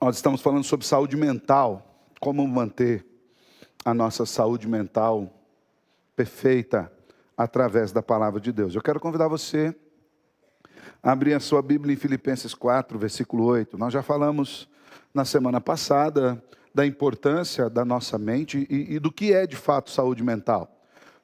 Nós estamos falando sobre saúde mental, como manter a nossa saúde mental perfeita através da palavra de Deus. Eu quero convidar você a abrir a sua Bíblia em Filipenses 4, versículo 8. Nós já falamos na semana passada da importância da nossa mente e do que é de fato saúde mental.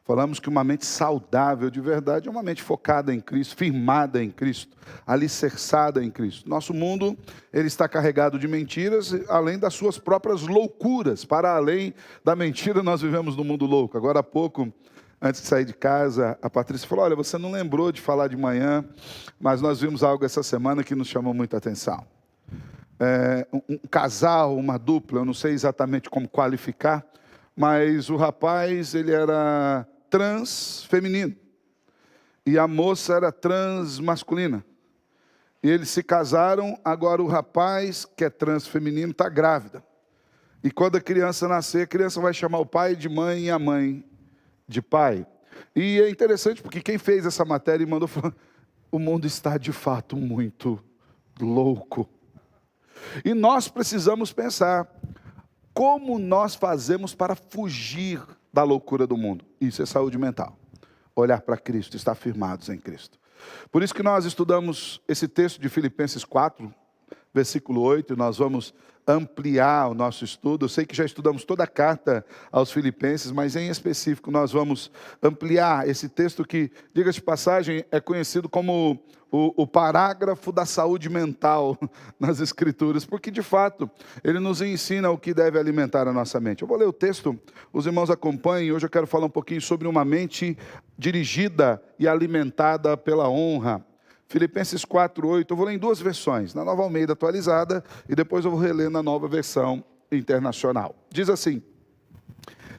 Falamos que uma mente saudável de verdade é uma mente focada em Cristo, firmada em Cristo, alicerçada em Cristo. Nosso mundo, ele está carregado de mentiras, além das suas próprias loucuras. Para além da mentira, nós vivemos num mundo louco. Agora há pouco, antes de sair de casa, a Patrícia falou: olha, você não lembrou de falar de manhã, mas nós vimos algo essa semana que nos chamou muita atenção. Um casal, uma dupla, eu não sei exatamente como qualificar, mas o rapaz, ele era trans feminino e a moça era trans masculina. E eles se casaram, agora o rapaz, que é trans feminino, está grávida. E quando a criança nascer, a criança vai chamar o pai de mãe e a mãe de pai. E é interessante porque quem fez essa matéria e mandou falar: o mundo está de fato muito louco. E nós precisamos pensar: como nós fazemos para fugir da loucura do mundo? Isso é saúde mental. Olhar para Cristo, estar firmados em Cristo. Por isso que nós estudamos esse texto de Filipenses 4, versículo 8, e nós vamos ampliar o nosso estudo. Eu sei que já estudamos toda a carta aos Filipenses, mas em específico nós vamos ampliar esse texto que, diga-se de passagem, é conhecido como o parágrafo da saúde mental nas Escrituras, porque de fato ele nos ensina o que deve alimentar a nossa mente. Eu vou ler o texto, os irmãos acompanhem. Hoje eu quero falar um pouquinho sobre uma mente dirigida e alimentada pela honra. Filipenses 4, 8, eu vou ler em duas versões, na Nova Almeida atualizada, e depois eu vou reler na Nova Versão Internacional. Diz assim: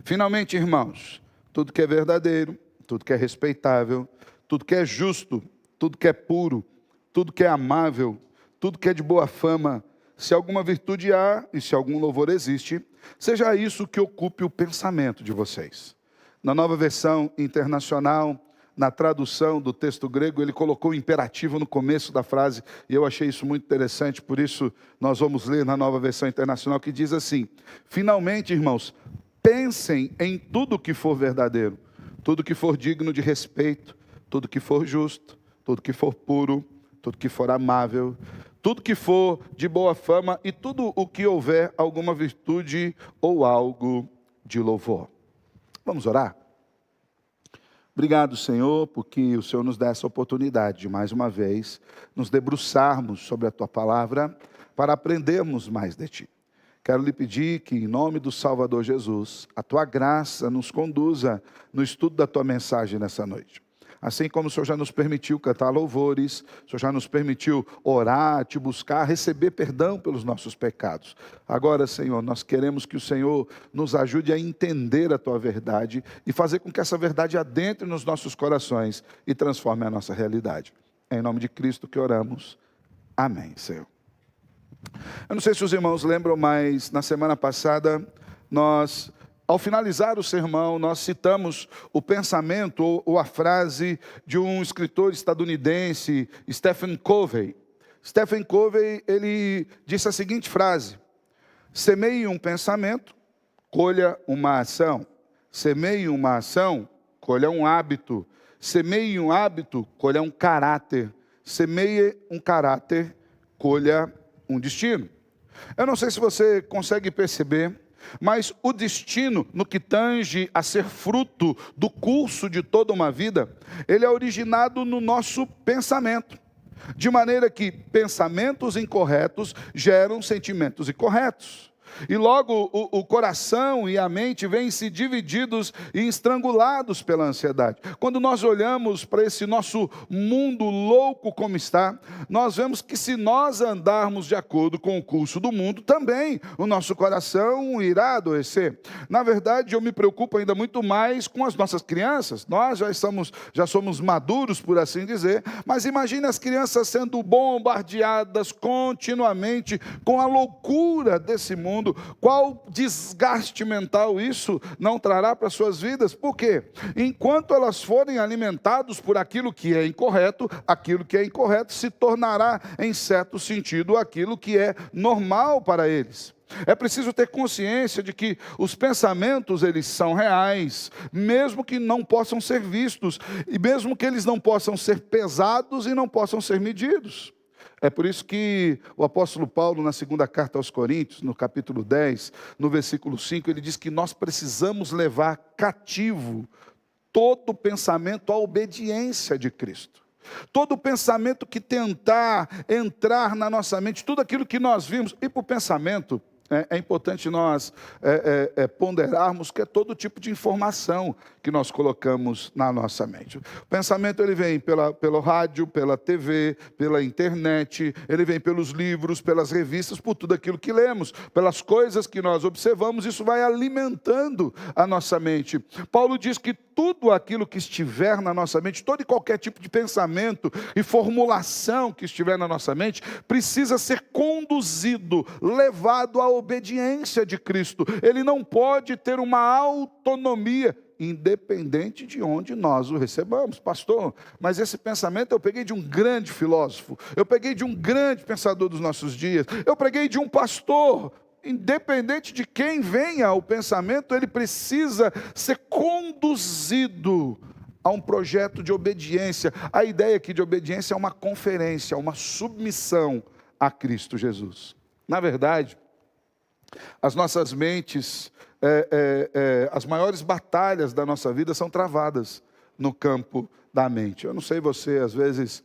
finalmente, irmãos, tudo que é verdadeiro, tudo que é respeitável, tudo que é justo, tudo que é puro, tudo que é amável, tudo que é de boa fama, se alguma virtude há e se algum louvor existe, seja isso que ocupe o pensamento de vocês. Na Nova Versão Internacional, na tradução do texto grego, ele colocou o imperativo no começo da frase, e eu achei isso muito interessante, por isso nós vamos ler na Nova Versão Internacional, que diz assim: finalmente, irmãos, pensem em tudo que for verdadeiro, tudo que for digno de respeito, tudo que for justo, tudo que for puro, tudo que for amável, tudo que for de boa fama e tudo o que houver alguma virtude ou algo de louvor. Vamos orar? Obrigado, Senhor, porque o Senhor nos dá essa oportunidade de, mais uma vez, nos debruçarmos sobre a Tua palavra para aprendermos mais de Ti. Quero lhe pedir que, em nome do Salvador Jesus, a Tua graça nos conduza no estudo da Tua mensagem nessa noite. Assim como o Senhor já nos permitiu cantar louvores, o Senhor já nos permitiu orar, Te buscar, receber perdão pelos nossos pecados. Agora, Senhor, nós queremos que o Senhor nos ajude a entender a Tua verdade e fazer com que essa verdade adentre nos nossos corações e transforme a nossa realidade. É em nome de Cristo que oramos. Amém, Senhor. Eu não sei se os irmãos lembram, mas na semana passada ao finalizar o sermão, nós citamos o pensamento ou a frase de um escritor estadunidense, Stephen Covey. Stephen Covey, ele disse a seguinte frase: semeie um pensamento, colha uma ação. Semeie uma ação, colha um hábito. Semeie um hábito, colha um caráter. Semeie um caráter, colha um destino. Eu não sei se você consegue perceber, mas o destino, no que tange a ser fruto do curso de toda uma vida, ele é originado no nosso pensamento. De maneira que pensamentos incorretos geram sentimentos incorretos. E logo o coração e a mente vêm se divididos e estrangulados pela ansiedade. Quando nós olhamos para esse nosso mundo louco como está, nós vemos que se nós andarmos de acordo com o curso do mundo, também o nosso coração irá adoecer. Na verdade, eu me preocupo ainda muito mais com as nossas crianças. Nós já somos maduros, por assim dizer, mas imagine as crianças sendo bombardeadas continuamente com a loucura desse mundo, mundo. Qual desgaste mental isso não trará para as suas vidas? Por quê? Enquanto elas forem alimentadas por aquilo que é incorreto se tornará, em certo sentido, aquilo que é normal para eles. É preciso ter consciência de que os pensamentos, eles são reais, mesmo que não possam ser vistos, e mesmo que eles não possam ser pesados e não possam ser medidos. É por isso que o apóstolo Paulo, na segunda carta aos Coríntios, no capítulo 10, no versículo 5, ele diz que nós precisamos levar cativo todo pensamento à obediência de Cristo. Todo pensamento que tentar entrar na nossa mente, tudo aquilo que nós vimos, e para o pensamento, é importante nós ponderarmos que é todo tipo de informação que nós colocamos na nossa mente. O pensamento, ele vem pelo rádio, pela TV, pela internet, ele vem pelos livros, pelas revistas, por tudo aquilo que lemos, pelas coisas que nós observamos, isso vai alimentando a nossa mente. Paulo diz que tudo aquilo que estiver na nossa mente, todo e qualquer tipo de pensamento e formulação que estiver na nossa mente, precisa ser conduzido, levado à obediência de Cristo. Ele não pode ter uma autonomia, independente de onde nós o recebamos. Pastor, mas esse pensamento eu peguei de um grande filósofo, eu peguei de um grande pensador dos nossos dias, eu peguei de um pastor. Independente de quem venha o pensamento, ele precisa ser conduzido a um projeto de obediência. A ideia aqui de obediência é uma conferência, uma submissão a Cristo Jesus. Na verdade, as nossas mentes, as maiores batalhas da nossa vida são travadas no campo da mente. Eu não sei você, às vezes,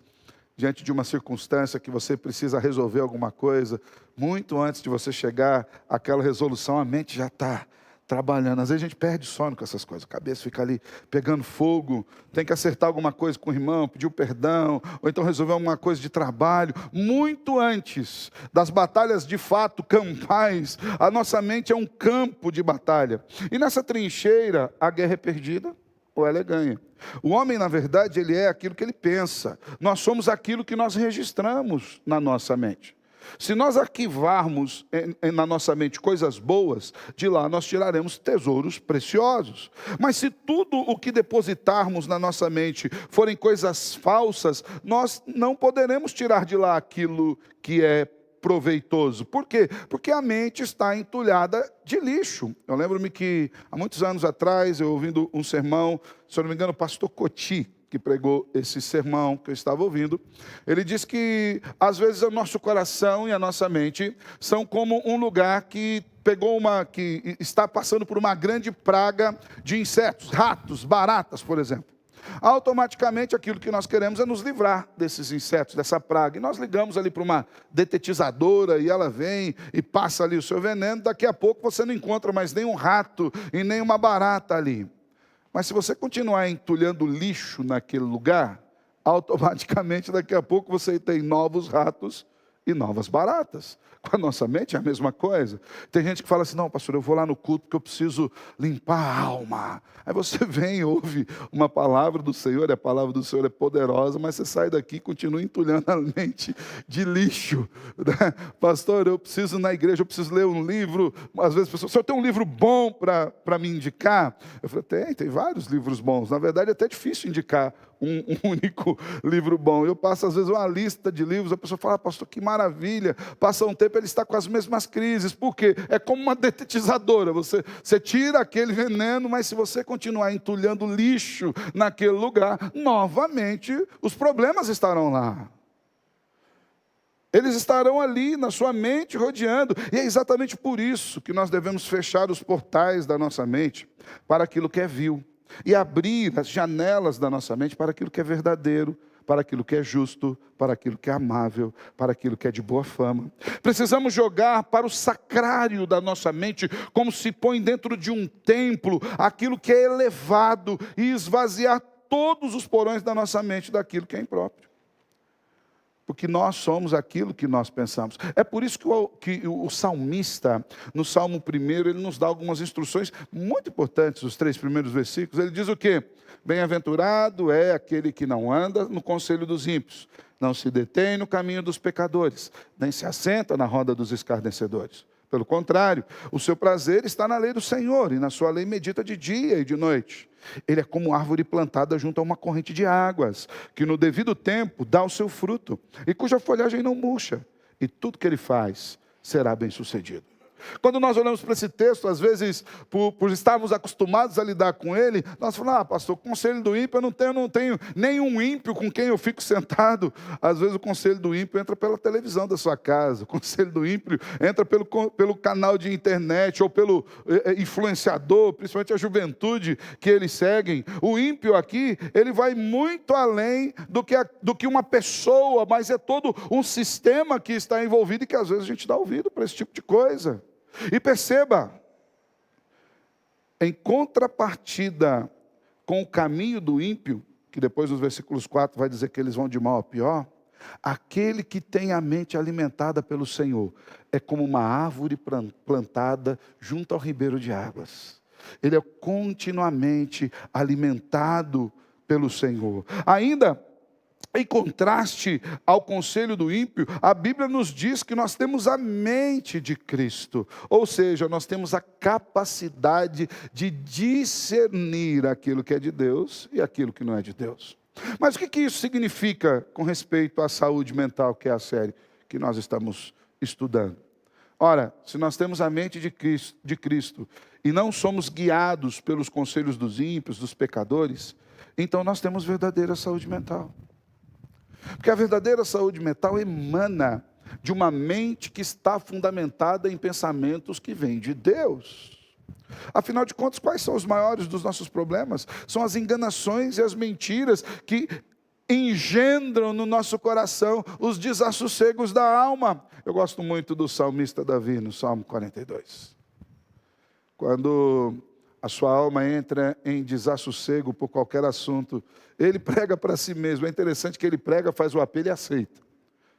diante de uma circunstância que você precisa resolver alguma coisa, muito antes de você chegar àquela resolução, a mente já está trabalhando. Às vezes a gente perde sono com essas coisas, a cabeça fica ali pegando fogo, tem que acertar alguma coisa com o irmão, pedir o perdão, ou então resolver alguma coisa de trabalho. Muito antes das batalhas de fato, campais, a nossa mente é um campo de batalha. E nessa trincheira, a guerra é perdida ou ela é ganha. O homem, na verdade, ele é aquilo que ele pensa. Nós somos aquilo que nós registramos na nossa mente. Se nós arquivarmos na nossa mente coisas boas, de lá nós tiraremos tesouros preciosos. Mas se tudo o que depositarmos na nossa mente forem coisas falsas, nós não poderemos tirar de lá aquilo que é proveitoso. Por quê? Porque a mente está entulhada de lixo. Eu lembro-me que há muitos anos atrás, eu ouvindo um sermão, se eu não me engano, o pastor Coti, que pregou esse sermão que eu estava ouvindo, ele disse que às vezes o nosso coração e a nossa mente são como um lugar que que está passando por uma grande praga de insetos, ratos, baratas, por exemplo. Automaticamente aquilo que nós queremos é nos livrar desses insetos, dessa praga. E nós ligamos ali para uma detetizadora e ela vem e passa ali o seu veneno. Daqui a pouco você não encontra mais nenhum rato e nenhuma barata ali. Mas se você continuar entulhando lixo naquele lugar, automaticamente daqui a pouco você tem novos ratos e novas baratas. Com a nossa mente é a mesma coisa. Tem gente que fala assim, não, pastor, eu vou lá no culto porque eu preciso limpar a alma. Aí você vem e ouve uma palavra do Senhor, e a palavra do Senhor é poderosa, mas você sai daqui e continua entulhando a mente de lixo. Né? Pastor, eu preciso ir na igreja, eu preciso ler um livro. Às vezes a pessoa, o senhor tem um livro bom para me indicar? Eu falo, tem vários livros bons. Na verdade é até difícil indicar um único livro bom. Eu passo às vezes uma lista de livros, a pessoa fala, pastor, que maravilha. Passa um tempo, ele está com as mesmas crises. Por quê? É como uma detetizadora. Você tira aquele veneno, mas se você continuar entulhando lixo naquele lugar, novamente os problemas estarão lá. Eles estarão ali na sua mente rodeando. E é exatamente por isso que nós devemos fechar os portais da nossa mente para aquilo que é vil. E abrir as janelas da nossa mente para aquilo que é verdadeiro, para aquilo que é justo, para aquilo que é amável, para aquilo que é de boa fama. Precisamos jogar para o sacrário da nossa mente, como se põe dentro de um templo, aquilo que é elevado, e esvaziar todos os porões da nossa mente daquilo que é impróprio. Porque nós somos aquilo que nós pensamos. É por isso que o salmista, no Salmo 1, ele nos dá algumas instruções muito importantes, os 3 primeiros versículos. Ele diz o quê? Bem-aventurado é aquele que não anda no conselho dos ímpios, não se detém no caminho dos pecadores, nem se assenta na roda dos escarnecedores. Pelo contrário, o seu prazer está na lei do Senhor, e na sua lei medita de dia e de noite. Ele é como árvore plantada junto a uma corrente de águas, que no devido tempo dá o seu fruto, e cuja folhagem não murcha, e tudo que ele faz será bem-sucedido. Quando nós olhamos para esse texto, às vezes, por estarmos acostumados a lidar com ele, nós falamos, pastor, o conselho do ímpio, eu não tenho nenhum ímpio com quem eu fico sentado. Às vezes o conselho do ímpio entra pela televisão da sua casa, o conselho do ímpio entra pelo canal de internet, ou pelo influenciador, principalmente a juventude que eles seguem. O ímpio aqui, ele vai muito além do que uma pessoa, mas é todo um sistema que está envolvido e que às vezes a gente dá ouvido para esse tipo de coisa. E perceba, em contrapartida com o caminho do ímpio, que depois nos versículos 4 vai dizer que eles vão de mal a pior, aquele que tem a mente alimentada pelo Senhor é como uma árvore plantada junto ao ribeiro de águas. Ele é continuamente alimentado pelo Senhor. Ainda em contraste ao conselho do ímpio, a Bíblia nos diz que nós temos a mente de Cristo. Ou seja, nós temos a capacidade de discernir aquilo que é de Deus e aquilo que não é de Deus. Mas o que isso significa com respeito à saúde mental, que é a série que nós estamos estudando? Ora, se nós temos a mente de Cristo e não somos guiados pelos conselhos dos ímpios, dos pecadores, então nós temos verdadeira saúde mental. Porque a verdadeira saúde mental emana de uma mente que está fundamentada em pensamentos que vêm de Deus. Afinal de contas, quais são os maiores dos nossos problemas? São as enganações e as mentiras que engendram no nosso coração os desassossegos da alma. Eu gosto muito do salmista Davi, no Salmo 42. Quando a sua alma entra em desassossego por qualquer assunto, ele prega para si mesmo. É interessante que ele prega, faz o apelo e aceita.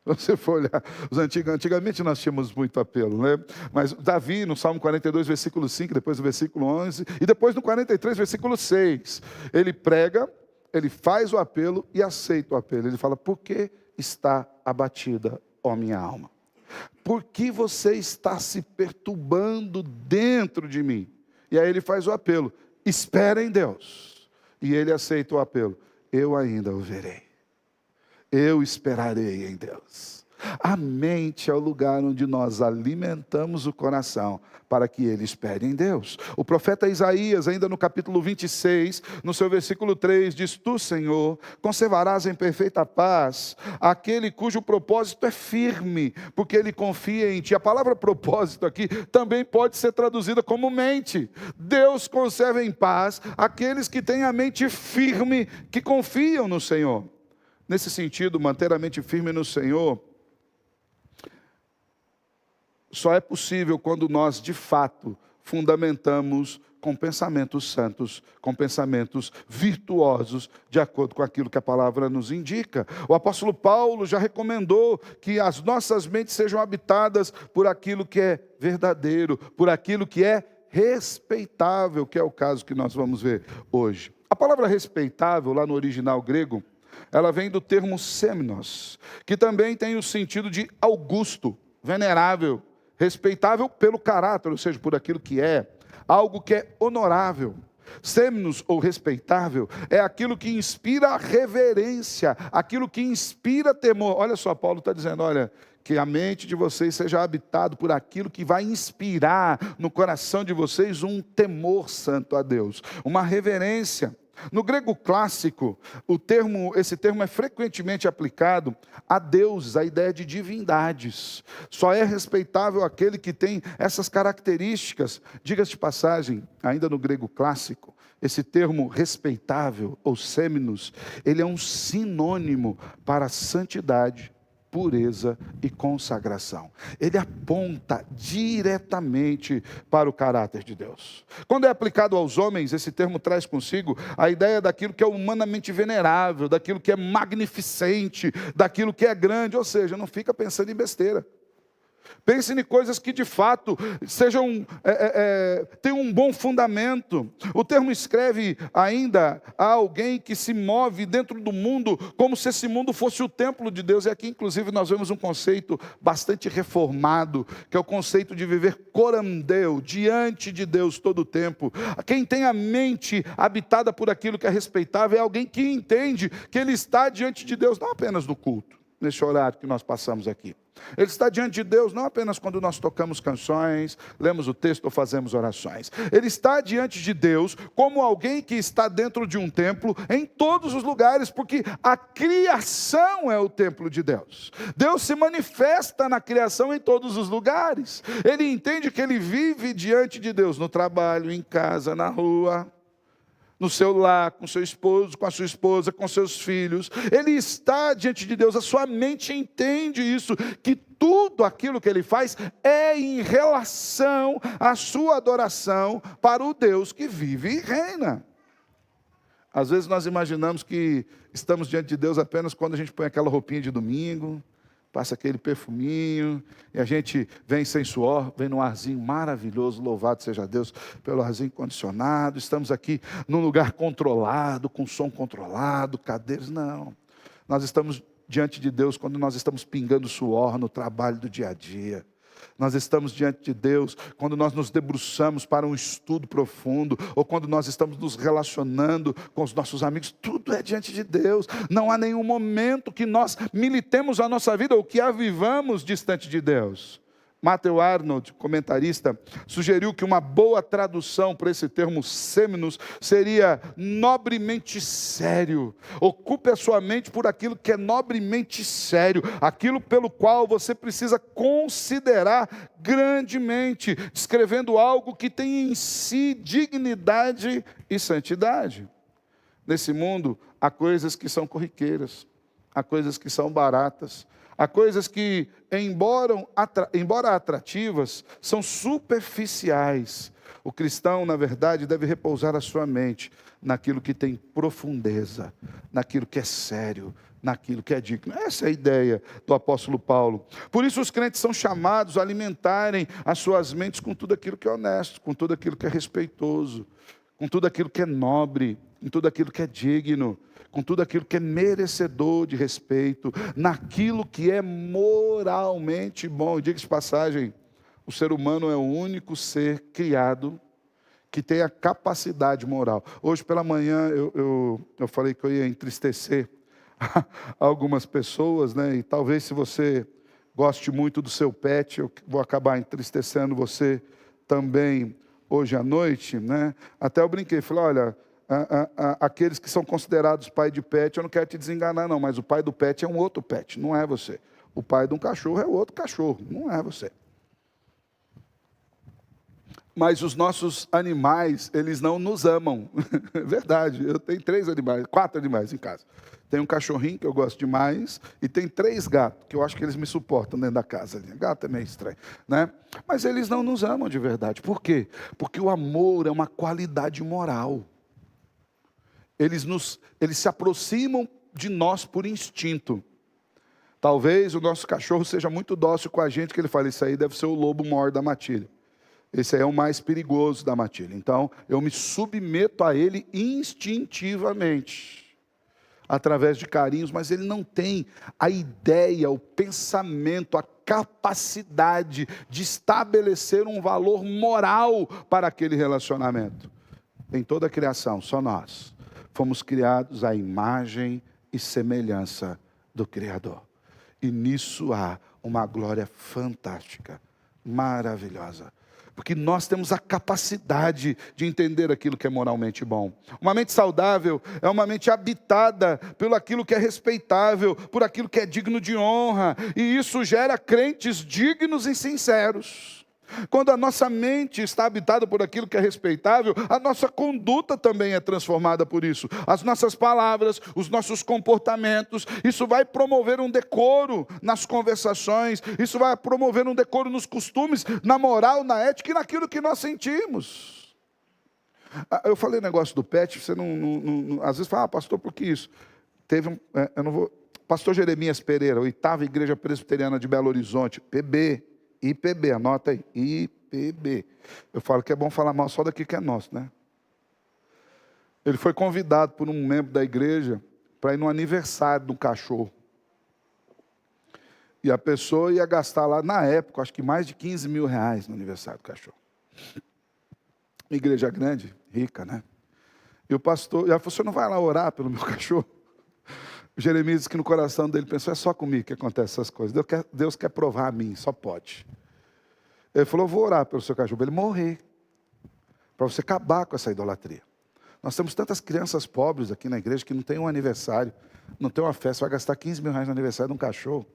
Se você for olhar, antigamente nós tínhamos muito apelo, né? Mas Davi, no Salmo 42, versículo 5, depois no versículo 11, e depois no 43, versículo 6, ele prega, ele faz o apelo e aceita o apelo. Ele fala, por que está abatida, ó minha alma? Por que você está se perturbando dentro de mim? E aí ele faz o apelo, espera em Deus. E ele aceita o apelo, eu ainda o verei. Eu esperarei em Deus. A mente é o lugar onde nós alimentamos o coração para que ele espere em Deus. O profeta Isaías, ainda no capítulo 26, no seu versículo 3, diz, tu, Senhor, conservarás em perfeita paz aquele cujo propósito é firme, porque ele confia em ti. A palavra propósito aqui também pode ser traduzida como mente. Deus conserva em paz aqueles que têm a mente firme, que confiam no Senhor. Nesse sentido, manter a mente firme no Senhor só é possível quando nós, de fato, fundamentamos com pensamentos santos, com pensamentos virtuosos, de acordo com aquilo que a palavra nos indica. O apóstolo Paulo já recomendou que as nossas mentes sejam habitadas por aquilo que é verdadeiro, por aquilo que é respeitável, que é o caso que nós vamos ver hoje. A palavra respeitável, lá no original grego, ela vem do termo semnos, que também tem o sentido de augusto, venerável, respeitável pelo caráter, ou seja, por aquilo que é, algo que é honorável. Semnos ou respeitável é aquilo que inspira reverência, aquilo que inspira temor. Olha só, Paulo está dizendo, olha, que a mente de vocês seja habitado por aquilo que vai inspirar no coração de vocês um temor santo a Deus, uma reverência. No grego clássico, esse termo é frequentemente aplicado a deuses, a ideia de divindades. Só é respeitável aquele que tem essas características. Diga-se de passagem, ainda no grego clássico, esse termo respeitável, ou semnos, ele é um sinônimo para santidade, pureza e consagração. Ele aponta diretamente para o caráter de Deus. Quando é aplicado aos homens, esse termo traz consigo a ideia daquilo que é humanamente venerável, daquilo que é magnificente, daquilo que é grande, ou seja, não fica pensando em besteira. Pense em coisas que de fato sejam, tenham um bom fundamento. O termo escreve ainda a alguém que se move dentro do mundo como se esse mundo fosse o templo de Deus. E aqui inclusive nós vemos um conceito bastante reformado, que é o conceito de viver corandeu, diante de Deus todo o tempo. Quem tem a mente habitada por aquilo que é respeitável é alguém que entende que ele está diante de Deus, não apenas no culto, nesse horário que nós passamos aqui. Ele está diante de Deus não apenas quando nós tocamos canções, lemos o texto ou fazemos orações. Ele está diante de Deus como alguém que está dentro de um templo em todos os lugares, porque a criação é o templo de Deus. Deus se manifesta na criação em todos os lugares. Ele entende que ele vive diante de Deus no trabalho, em casa, na rua, no seu lar, com seu esposo, com a sua esposa, com seus filhos. Ele está diante de Deus, a sua mente entende isso, que tudo aquilo que ele faz é em relação à sua adoração para o Deus que vive e reina. Às vezes nós imaginamos que estamos diante de Deus apenas quando a gente põe aquela roupinha de domingo, passa aquele perfuminho, e a gente vem sem suor, vem num arzinho maravilhoso, louvado seja Deus pelo arzinho condicionado, estamos aqui num lugar controlado, com som controlado, cadeiras, não. Nós estamos diante de Deus quando nós estamos pingando suor no trabalho do dia a dia. Nós estamos diante de Deus quando nós nos debruçamos para um estudo profundo, ou quando nós estamos nos relacionando com os nossos amigos, tudo é diante de Deus. Não há nenhum momento que nós militemos a nossa vida ou que a vivamos distante de Deus. Matthew Arnold, comentarista, sugeriu que uma boa tradução para esse termo seminus seria nobremente sério. Ocupe a sua mente por aquilo que é nobremente sério, aquilo pelo qual você precisa considerar grandemente, descrevendo algo que tem em si dignidade e santidade. Nesse mundo, há coisas que são corriqueiras, há coisas que são baratas, há coisas que, embora atrativas, são superficiais. O cristão, na verdade, deve repousar a sua mente naquilo que tem profundeza, naquilo que é sério, naquilo que é digno. Essa é a ideia do apóstolo Paulo. Por isso os crentes são chamados a alimentarem as suas mentes com tudo aquilo que é honesto, com tudo aquilo que é respeitoso, com tudo aquilo que é nobre, com tudo aquilo que é digno, com tudo aquilo que é merecedor de respeito, naquilo que é moralmente bom. E diga-se de passagem, o ser humano é o único ser criado que tem a capacidade moral. Hoje pela manhã eu falei que eu ia entristecer algumas pessoas, né? E talvez se você goste muito do seu pet, eu vou acabar entristecendo você também hoje à noite, né? Até eu brinquei, falei, olha, aqueles que são considerados pai de pet, eu não quero te desenganar não, mas o pai do pet é um outro pet, não é você. O pai de um cachorro é outro cachorro, não é você. Mas os nossos animais, eles não nos amam. É verdade, eu tenho 4 animais em casa. Tem um cachorrinho que eu gosto demais e tem 3 gatos, que eu acho que eles me suportam dentro da casa. Gato é meio estranho, né? Mas eles não nos amam de verdade. Por quê? Porque o amor é uma qualidade moral. Eles se aproximam de nós por instinto. Talvez o nosso cachorro seja muito dócil com a gente, que ele fala, isso aí deve ser o lobo maior da matilha. Esse aí é o mais perigoso da matilha. Então, eu me submeto a ele instintivamente, através de carinhos, mas ele não tem a ideia, o pensamento, a capacidade de estabelecer um valor moral para aquele relacionamento. Em toda a criação, só nós fomos criados à imagem e semelhança do Criador. E nisso há uma glória fantástica, maravilhosa. Porque nós temos a capacidade de entender aquilo que é moralmente bom. Uma mente saudável é uma mente habitada pelo aquilo que é respeitável, por aquilo que é digno de honra. E isso gera crentes dignos e sinceros. Quando a nossa mente está habitada por aquilo que é respeitável, a nossa conduta também é transformada por isso. As nossas palavras, os nossos comportamentos, isso vai promover um decoro nas conversações, isso vai promover um decoro nos costumes, na moral, na ética e naquilo que nós sentimos. Eu falei o negócio do pet, você às vezes fala, pastor, por que isso? Pastor Jeremias Pereira, 8ª Igreja Presbiteriana de Belo Horizonte, PB, IPB, anota aí, IPB. Eu falo que é bom falar mal só daqui que é nosso, né? Ele foi convidado por um membro da igreja para ir no aniversário do cachorro. E a pessoa ia gastar lá, na época, acho que mais de 15 mil reais no aniversário do cachorro. Uma igreja grande, rica, né? E o pastor, ela falou, você não vai lá orar pelo meu cachorro? O Jeremias disse que no coração dele pensou, é só comigo que acontecem essas coisas. Deus quer provar a mim, só pode. Ele falou, eu vou orar pelo seu cachorro, ele morrer. Para você acabar com essa idolatria. Nós temos tantas crianças pobres aqui na igreja que não tem um aniversário, não tem uma festa, vai gastar 15 mil reais no aniversário de um cachorro.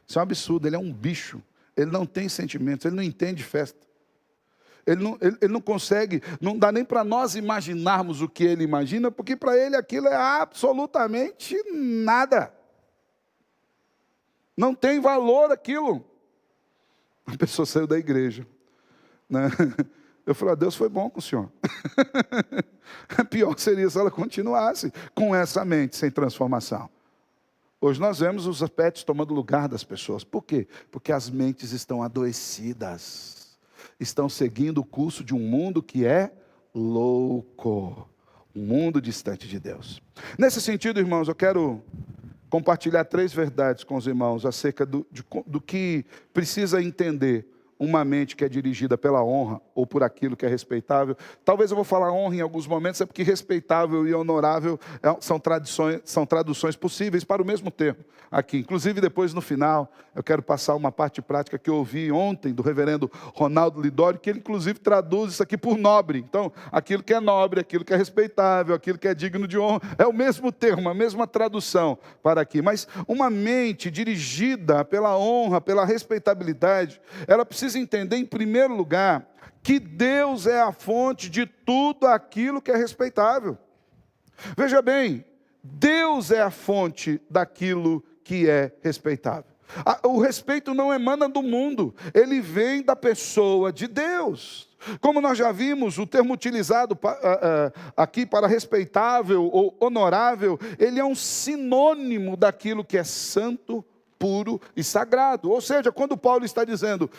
Isso é um absurdo, ele é um bicho, ele não tem sentimentos, ele não entende festa. Ele não consegue, não dá nem para nós imaginarmos o que ele imagina, porque para ele aquilo é absolutamente nada. Não tem valor aquilo. A pessoa saiu da igreja, né? Eu falei, Deus foi bom com o senhor. Pior seria se ela continuasse com essa mente sem transformação. Hoje nós vemos os pets tomando lugar das pessoas. Por quê? Porque as mentes estão adoecidas. Estão seguindo o curso de um mundo que é louco. Um mundo distante de Deus. Nesse sentido, irmãos, eu quero compartilhar 3 verdades com os irmãos acerca do que precisa entender uma mente que é dirigida pela honra ou por aquilo que é respeitável. Talvez eu vou falar honra em alguns momentos, é porque respeitável e honorável são traduções possíveis para o mesmo termo aqui. Inclusive, depois no final, eu quero passar uma parte prática que eu ouvi ontem do reverendo Ronaldo Lidório, que ele inclusive traduz isso aqui por nobre. Então, aquilo que é nobre, aquilo que é respeitável, aquilo que é digno de honra, é o mesmo termo, a mesma tradução para aqui. Mas uma mente dirigida pela honra, pela respeitabilidade, ela precisa entender, em primeiro lugar, que Deus é a fonte de tudo aquilo que é respeitável. Veja bem, Deus é a fonte daquilo que é respeitável. O respeito não emana do mundo, ele vem da pessoa de Deus. Como nós já vimos, o termo utilizado aqui para respeitável ou honorável, ele é um sinônimo daquilo que é santo, puro e sagrado. Ou seja, quando Paulo está dizendo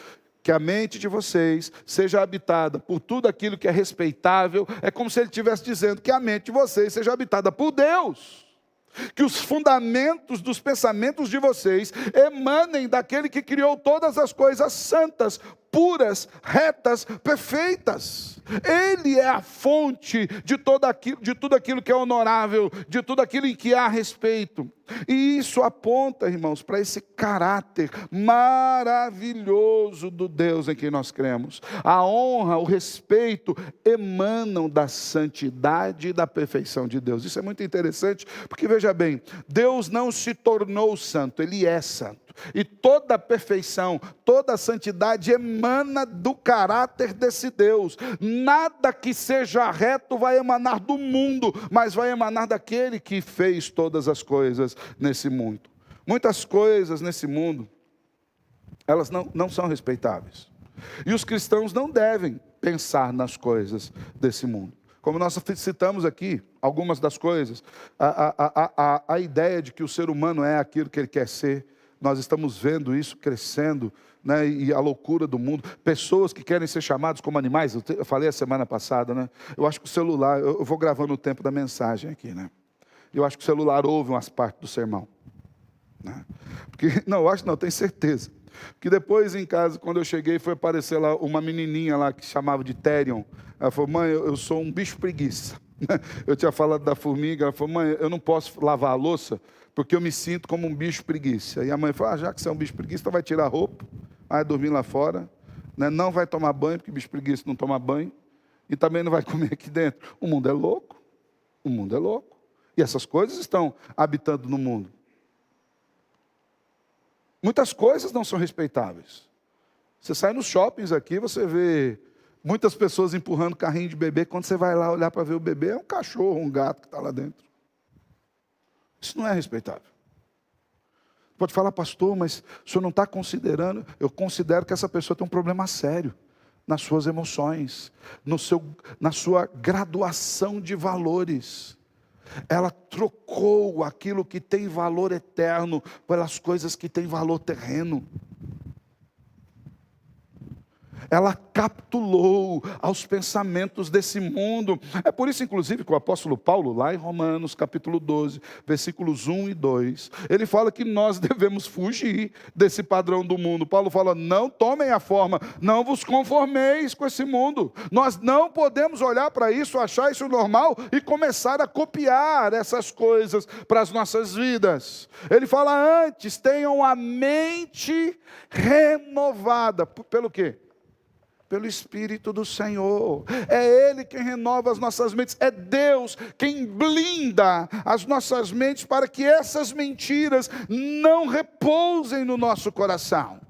que a mente de vocês seja habitada por tudo aquilo que é respeitável, é como se ele estivesse dizendo que a mente de vocês seja habitada por Deus. Que os fundamentos dos pensamentos de vocês emanem daquele que criou todas as coisas santas, puras, retas, perfeitas. Ele é a fonte de tudo aquilo que é honorável, de tudo aquilo em que há respeito. E isso aponta, irmãos, para esse caráter maravilhoso do Deus em quem nós cremos. A honra, o respeito emanam da santidade e da perfeição de Deus. Isso é muito interessante, porque veja bem, Deus não se tornou santo, Ele é santo. E toda a perfeição, toda a santidade emana do caráter desse Deus. Nada que seja reto vai emanar do mundo, mas vai emanar daquele que fez todas as coisas nesse mundo. Muitas coisas nesse mundo, elas não são respeitáveis. E os cristãos não devem pensar nas coisas desse mundo. Como nós citamos aqui, algumas das coisas, a ideia de que o ser humano é aquilo que ele quer ser, nós estamos vendo isso crescendo, né, e a loucura do mundo. Pessoas que querem ser chamados como animais. Eu falei a semana passada, né? Eu acho que o celular, eu vou gravando o tempo da mensagem aqui, né? Eu acho que o celular ouve umas partes do sermão, né? Porque, não, eu acho não, tenho certeza. Porque depois em casa, quando eu cheguei, foi aparecer lá uma menininha lá que chamava de Therion. Ela falou, mãe, eu sou um bicho preguiça. Eu tinha falado da formiga, ela falou, mãe, eu não posso lavar a louça, porque eu me sinto como um bicho preguiça. E a mãe falou, já que você é um bicho preguiça, então vai tirar a roupa, vai dormir lá fora, né? Não vai tomar banho, porque bicho preguiça não toma banho, e também não vai comer aqui dentro. O mundo é louco, o mundo é louco. E essas coisas estão habitando no mundo. Muitas coisas não são respeitáveis. Você sai nos shoppings aqui, você vê muitas pessoas empurrando carrinho de bebê, quando você vai lá olhar para ver o bebê, é um cachorro, um gato que está lá dentro. Isso não é respeitável. Pode falar, pastor, mas o senhor não está considerando. Eu considero que essa pessoa tem um problema sério nas suas emoções, na sua graduação de valores. Ela trocou aquilo que tem valor eterno pelas coisas que têm valor terreno. ela capitulou aos pensamentos desse mundo. É por isso, inclusive, que o apóstolo Paulo, lá em Romanos, capítulo 12, versículos 1 e 2, ele fala que nós devemos fugir desse padrão do mundo. Paulo fala, não tomem a forma, não vos conformeis com esse mundo. Nós não podemos olhar para isso, achar isso normal e começar a copiar essas coisas para as nossas vidas. Ele fala, antes, tenham a mente renovada. Pelo quê? Pelo Espírito do Senhor. É Ele quem renova as nossas mentes. É Deus quem blinda as nossas mentes para que essas mentiras não repousem no nosso coração.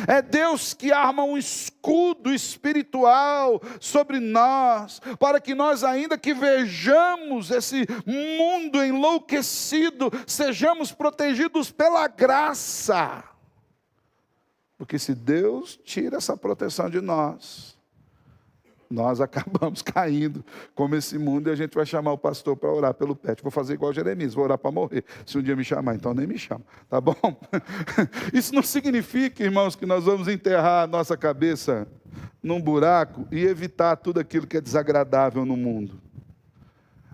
É Deus que arma um escudo espiritual sobre nós, para que nós, ainda que vejamos esse mundo enlouquecido, sejamos protegidos pela graça. Porque se Deus tira essa proteção de nós, nós acabamos caindo como esse mundo, e a gente vai chamar o pastor para orar pelo pet. Vou fazer igual Jeremias, vou orar para morrer. Se um dia me chamar, então nem me chama, tá bom? Isso não significa, irmãos, que nós vamos enterrar a nossa cabeça num buraco e evitar tudo aquilo que é desagradável no mundo.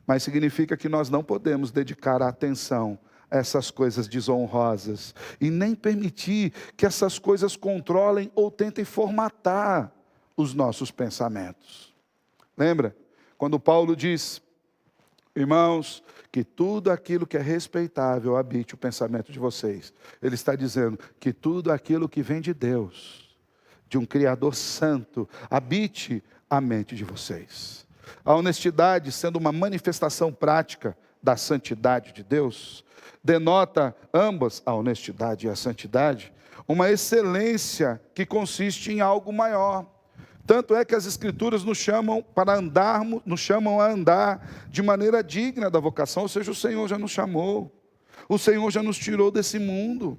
Mas significa que nós não podemos dedicar a atenção a essas coisas desonrosas e nem permitir que essas coisas controlem ou tentem formatar os nossos pensamentos. Lembra? Quando Paulo diz, irmãos, que tudo aquilo que é respeitável habite o pensamento de vocês. Ele está dizendo que tudo aquilo que vem de Deus, de um Criador santo, habite a mente de vocês. A honestidade, sendo uma manifestação prática da santidade de Deus, denota ambas, a honestidade e a santidade, uma excelência que consiste em algo maior. Tanto é que as Escrituras nos chamam a andar de maneira digna da vocação, ou seja, o Senhor já nos chamou, o Senhor já nos tirou desse mundo,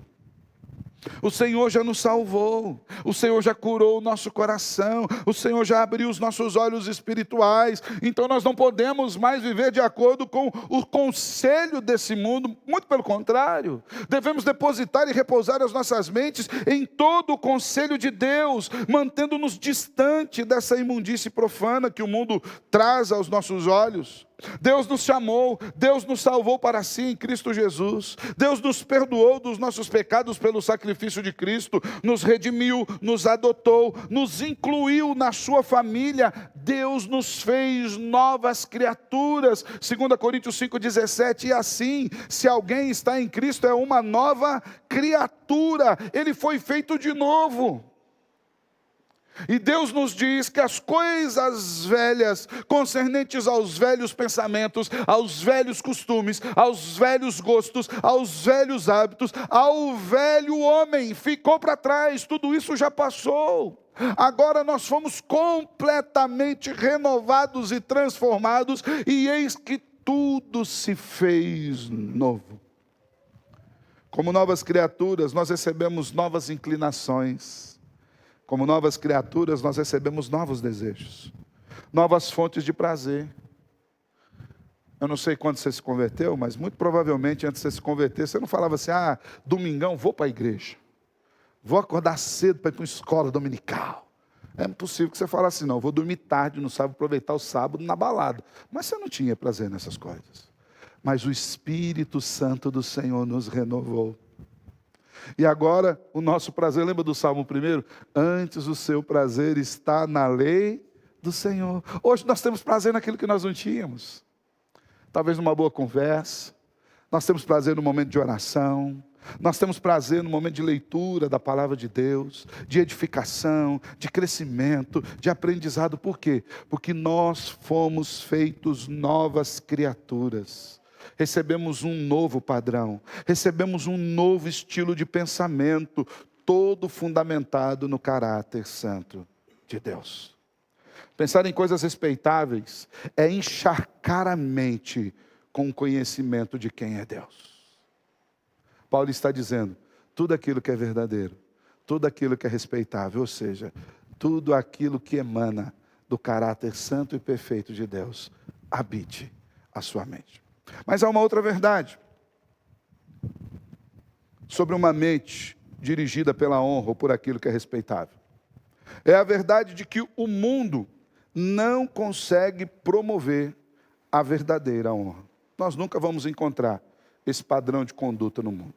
o Senhor já nos salvou, o Senhor já curou o nosso coração, o Senhor já abriu os nossos olhos espirituais. Então nós não podemos mais viver de acordo com o conselho desse mundo, muito pelo contrário, devemos depositar e repousar as nossas mentes em todo o conselho de Deus, mantendo-nos distante dessa imundície profana que o mundo traz aos nossos olhos. Deus nos chamou, Deus nos salvou para si em Cristo Jesus, Deus nos perdoou dos nossos pecados pelo sacrifício de Cristo, nos redimiu, nos adotou, nos incluiu na sua família, Deus nos fez novas criaturas, 2 Coríntios 5,17, e assim, se alguém está em Cristo, é uma nova criatura, ele foi feito de novo. E Deus nos diz que as coisas velhas, concernentes aos velhos pensamentos, aos velhos costumes, aos velhos gostos, aos velhos hábitos, ao velho homem, ficou para trás, tudo isso já passou. Agora nós fomos completamente renovados e transformados, e eis que tudo se fez novo. Como novas criaturas, nós recebemos novas inclinações. Como novas criaturas, nós recebemos novos desejos, novas fontes de prazer. Eu não sei quando você se converteu, mas muito provavelmente antes de você se converter, você não falava assim, domingão vou para a igreja, vou acordar cedo para ir para uma escola dominical. É impossível que você falasse assim, não, vou dormir tarde no sábado, aproveitar o sábado na balada. Mas você não tinha prazer nessas coisas. Mas o Espírito Santo do Senhor nos renovou. E agora, o nosso prazer, lembra do Salmo 1? Antes o seu prazer está na lei do Senhor. Hoje nós temos prazer naquilo que nós não tínhamos. Talvez numa boa conversa. Nós temos prazer no momento de oração. Nós temos prazer no momento de leitura da palavra de Deus, de edificação, de crescimento, de aprendizado. Por quê? Porque nós fomos feitos novas criaturas. Recebemos um novo padrão, recebemos um novo estilo de pensamento, todo fundamentado no caráter santo de Deus. Pensar em coisas respeitáveis é encharcar a mente com o conhecimento de quem é Deus. Paulo está dizendo, tudo aquilo que é verdadeiro, tudo aquilo que é respeitável, ou seja, tudo aquilo que emana do caráter santo e perfeito de Deus, habite a sua mente. Mas há uma outra verdade sobre uma mente dirigida pela honra ou por aquilo que é respeitável. É a verdade de que o mundo não consegue promover a verdadeira honra. Nós nunca vamos encontrar esse padrão de conduta no mundo.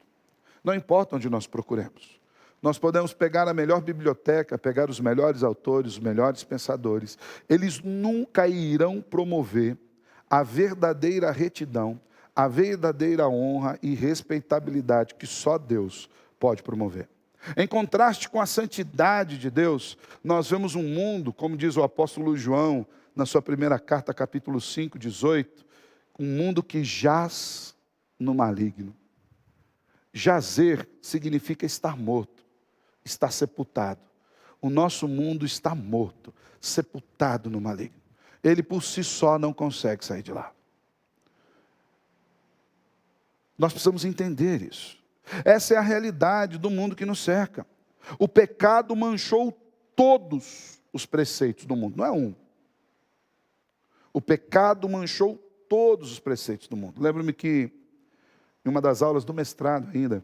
Não importa onde nós procuremos. Nós podemos pegar a melhor biblioteca, pegar os melhores autores, os melhores pensadores. Eles nunca irão promover a verdadeira retidão, a verdadeira honra e respeitabilidade que só Deus pode promover. Em contraste com a santidade de Deus, nós vemos um mundo, como diz o apóstolo João, na sua primeira carta, capítulo 5, 18, um mundo que jaz no maligno. Jazer significa estar morto, estar sepultado. O nosso mundo está morto, sepultado no maligno. Ele por si só não consegue sair de lá. Nós precisamos entender isso. Essa é a realidade do mundo que nos cerca. O pecado manchou todos os preceitos do mundo, não é um. O pecado manchou todos os preceitos do mundo. Lembro-me que, em uma das aulas do mestrado ainda,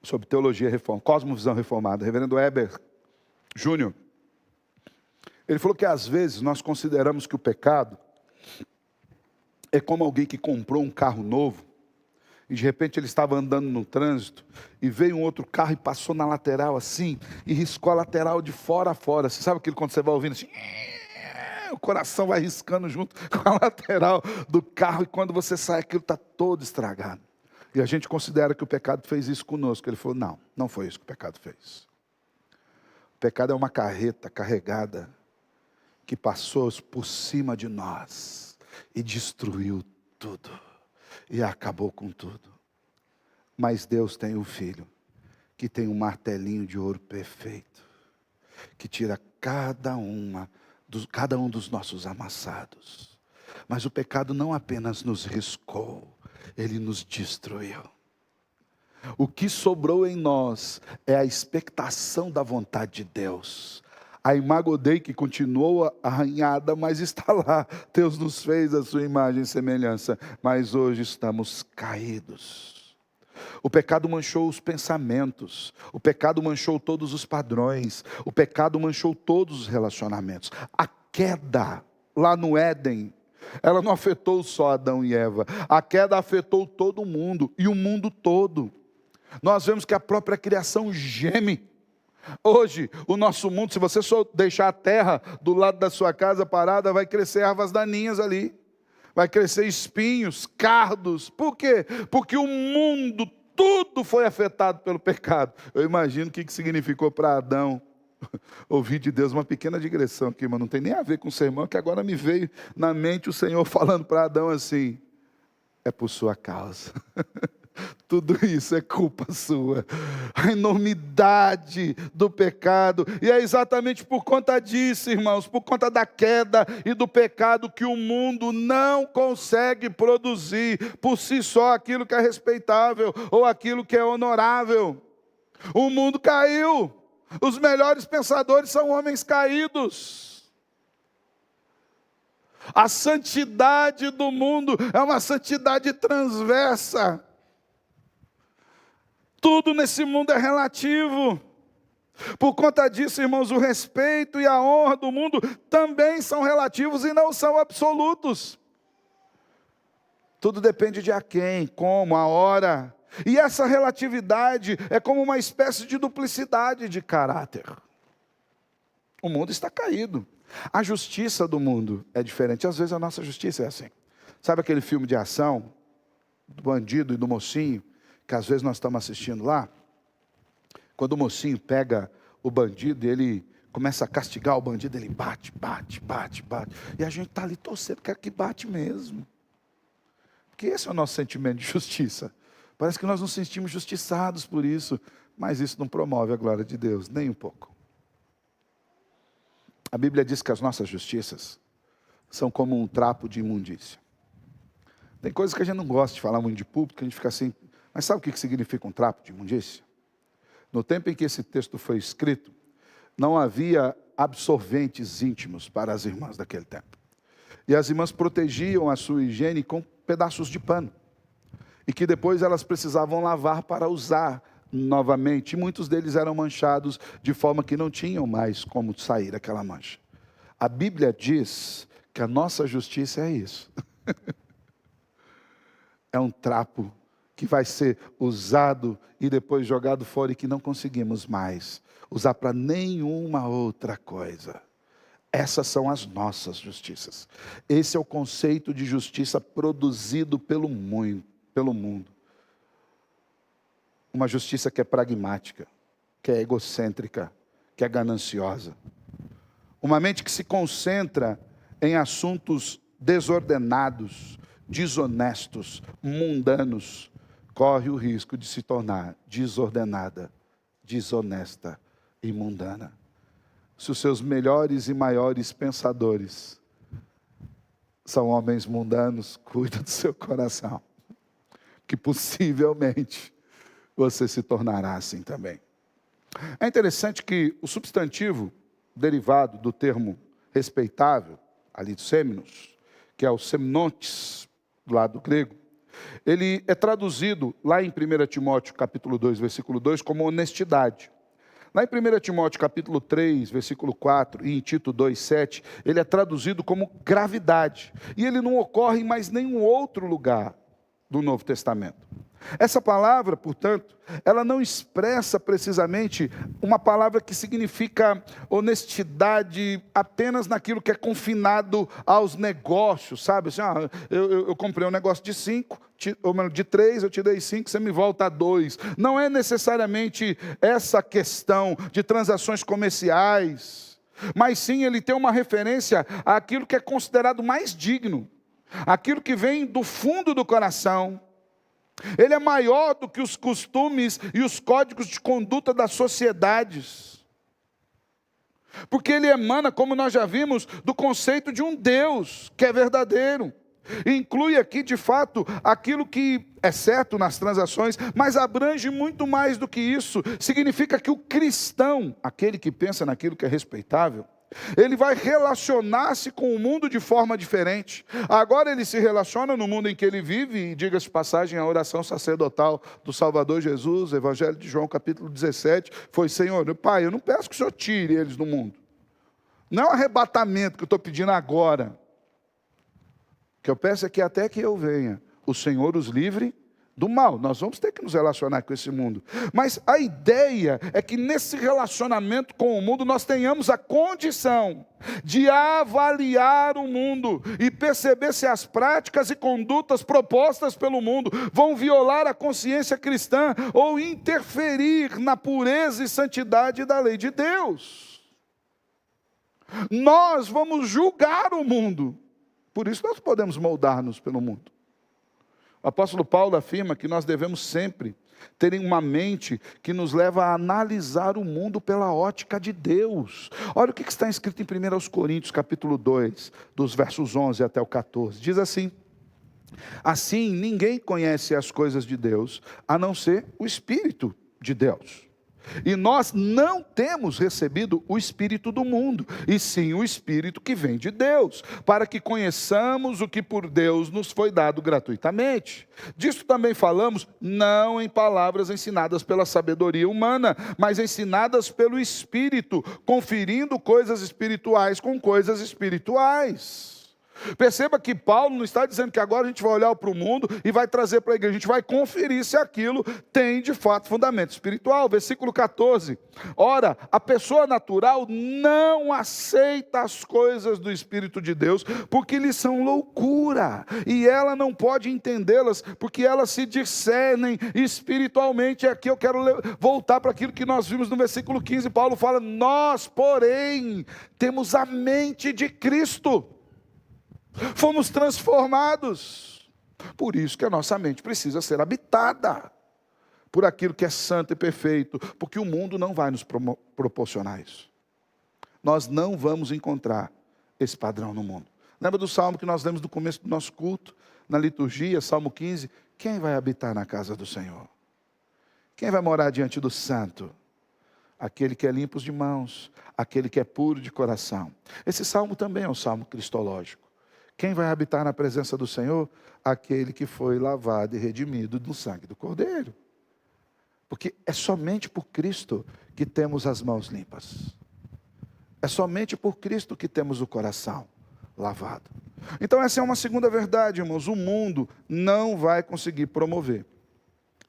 sobre teologia reformada, cosmovisão reformada, reverendo Heber Júnior, ele falou que às vezes nós consideramos que o pecado é como alguém que comprou um carro novo e de repente ele estava andando no trânsito e veio um outro carro e passou na lateral assim e riscou a lateral de fora a fora. Você sabe aquilo quando você vai ouvindo assim? O coração vai riscando junto com a lateral do carro e quando você sai aquilo está todo estragado. E a gente considera que o pecado fez isso conosco. Ele falou, não, não foi isso que o pecado fez. O pecado é uma carreta carregada que passou por cima de nós e destruiu tudo e acabou com tudo. Mas Deus tem o Filho que tem um martelinho de ouro perfeito, que tira cada um dos nossos amassados. Mas o pecado não apenas nos riscou, ele nos destruiu. O que sobrou em nós é a expectação da vontade de Deus. A imago Dei que continuou arranhada, mas está lá. Deus nos fez a sua imagem e semelhança, mas hoje estamos caídos. O pecado manchou os pensamentos, o pecado manchou todos os padrões, o pecado manchou todos os relacionamentos. A queda lá no Éden, ela não afetou só Adão e Eva, a queda afetou todo mundo e o mundo todo. Nós vemos que a própria criação geme. Hoje, o nosso mundo, se você só deixar a terra do lado da sua casa parada, vai crescer ervas daninhas ali. Vai crescer espinhos, cardos. Por quê? Porque o mundo, tudo foi afetado pelo pecado. Eu imagino o que significou para Adão ouvir de Deus uma pequena digressão aqui, mas não tem nem a ver com o sermão, que agora me veio na mente o Senhor falando para Adão assim, é por sua causa. Tudo isso é culpa sua. A enormidade do pecado. E é exatamente por conta disso, irmãos, por conta da queda e do pecado, que o mundo não consegue produzir por si só aquilo que é respeitável ou aquilo que é honorável. O mundo caiu. Os melhores pensadores são homens caídos. A santidade do mundo é uma santidade transversa. Tudo nesse mundo é relativo. Por conta disso, irmãos, o respeito e a honra do mundo também são relativos e não são absolutos. Tudo depende de a quem, como, a hora. E essa relatividade é como uma espécie de duplicidade de caráter. O mundo está caído. A justiça do mundo é diferente. Às vezes a nossa justiça é assim. Sabe aquele filme de ação, do bandido e do mocinho, que às vezes nós estamos assistindo lá? Quando o mocinho pega o bandido e ele começa a castigar o bandido, ele bate. E a gente está ali torcendo, quer que bate mesmo. Porque esse é o nosso sentimento de justiça. Parece que nós nos sentimos justiçados por isso, mas isso não promove a glória de Deus, nem um pouco. A Bíblia diz que as nossas justiças são como um trapo de imundícia. Tem coisas que a gente não gosta de falar muito de público, que a gente fica assim, mas sabe o que significa um trapo de imundícia? No tempo em que esse texto foi escrito, não havia absorventes íntimos para as irmãs daquele tempo. E as irmãs protegiam a sua higiene com pedaços de pano. E que depois elas precisavam lavar para usar novamente. E muitos deles eram manchados de forma que não tinham mais como sair aquela mancha. A Bíblia diz que a nossa justiça é isso. É um trapo que vai ser usado e depois jogado fora e que não conseguimos mais usar para nenhuma outra coisa. Essas são as nossas justiças. Esse é o conceito de justiça produzido pelo mundo. Uma justiça que é pragmática, que é egocêntrica, que é gananciosa. Uma mente que se concentra em assuntos desordenados, desonestos, mundanos, corre o risco de se tornar desordenada, desonesta e mundana. Se os seus melhores e maiores pensadores são homens mundanos, cuida do seu coração, que possivelmente você se tornará assim também. É interessante que o substantivo derivado do termo respeitável, ali do seminos, que é o semnontes, do lado grego, ele é traduzido lá em 1 Timóteo capítulo 2, versículo 2, como honestidade. Lá em 1 Timóteo capítulo 3, versículo 4, e em Tito 2, 7, ele é traduzido como gravidade. E ele não ocorre em mais nenhum outro lugar do Novo Testamento. Essa palavra, portanto, ela não expressa precisamente uma palavra que significa honestidade apenas naquilo que é confinado aos negócios, sabe? Assim, eu comprei um negócio de 5, de 3, eu te dei 5, você me volta a 2. Não é necessariamente essa questão de transações comerciais, mas sim ele tem uma referência àquilo que é considerado mais digno, aquilo que vem do fundo do coração. Ele é maior do que os costumes e os códigos de conduta das sociedades. Porque ele emana, como nós já vimos, do conceito de um Deus que é verdadeiro. E inclui aqui, de fato, aquilo que é certo nas transações, mas abrange muito mais do que isso. Significa que o cristão, aquele que pensa naquilo que é respeitável, ele vai relacionar-se com o mundo de forma diferente. Agora ele se relaciona no mundo em que ele vive, e diga-se de passagem, a oração sacerdotal do Salvador Jesus, Evangelho de João capítulo 17, foi: Senhor, Pai, eu não peço que o Senhor tire eles do mundo. Não é um arrebatamento que eu estou pedindo agora. O que eu peço é que até que eu venha, o Senhor os livre do mal. Nós vamos ter que nos relacionar com esse mundo. Mas a ideia é que nesse relacionamento com o mundo nós tenhamos a condição de avaliar o mundo e perceber se as práticas e condutas propostas pelo mundo vão violar a consciência cristã ou interferir na pureza e santidade da lei de Deus. Nós vamos julgar o mundo. Por isso nós podemos moldar-nos pelo mundo. O apóstolo Paulo afirma que nós devemos sempre ter uma mente que nos leva a analisar o mundo pela ótica de Deus. Olha o que está escrito em 1 Coríntios capítulo 2, dos versos 11 até o 14. Diz assim: assim ninguém conhece as coisas de Deus, a não ser o Espírito de Deus. E nós não temos recebido o Espírito do mundo, e sim o Espírito que vem de Deus, para que conheçamos o que por Deus nos foi dado gratuitamente. Disso também falamos, não em palavras ensinadas pela sabedoria humana, mas ensinadas pelo Espírito, conferindo coisas espirituais com coisas espirituais. Perceba que Paulo não está dizendo que agora a gente vai olhar para o mundo e vai trazer para a igreja. A gente vai conferir se aquilo tem de fato fundamento espiritual. Versículo 14. Ora, a pessoa natural não aceita as coisas do Espírito de Deus, porque lhes são loucura. E ela não pode entendê-las, porque elas se discernem espiritualmente. E aqui eu quero voltar para aquilo que nós vimos no versículo 15. Paulo fala: nós, porém, temos a mente de Cristo. Fomos transformados. Por isso que a nossa mente precisa ser habitada por aquilo que é santo e perfeito, porque o mundo não vai nos proporcionar isso. Nós não vamos encontrar esse padrão no mundo. Lembra do salmo que nós lemos no começo do nosso culto, na liturgia, Salmo 15? Quem vai habitar na casa do Senhor? Quem vai morar diante do santo? Aquele que é limpo de mãos, aquele que é puro de coração. Esse salmo também é um salmo cristológico. Quem vai habitar na presença do Senhor? Aquele que foi lavado e redimido no sangue do Cordeiro. Porque é somente por Cristo que temos as mãos limpas. É somente por Cristo que temos o coração lavado. Então essa é uma segunda verdade, irmãos. O mundo não vai conseguir promover,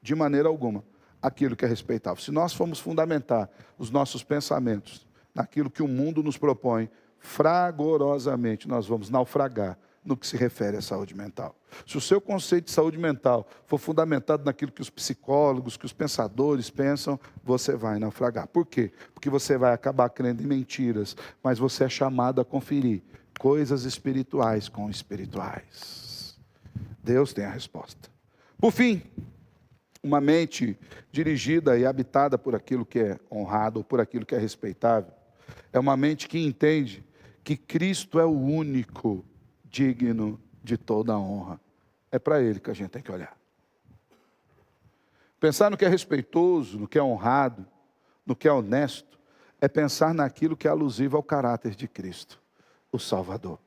de maneira alguma, aquilo que é respeitável. Se nós formos fundamentar os nossos pensamentos naquilo que o mundo nos propõe, fragorosamente nós vamos naufragar no que se refere à saúde mental. Se o seu conceito de saúde mental for fundamentado naquilo que os psicólogos, que os pensadores pensam, você vai naufragar. Por quê? Porque você vai acabar crendo em mentiras, mas você é chamado a conferir coisas espirituais com espirituais. Deus tem a resposta. Por fim, uma mente dirigida e habitada por aquilo que é honrado, ou por aquilo que é respeitável, é uma mente que entende que Cristo é o único digno de toda a honra. É para Ele que a gente tem que olhar. Pensar no que é respeitoso, no que é honrado, no que é honesto, é pensar naquilo que é alusivo ao caráter de Cristo, o Salvador.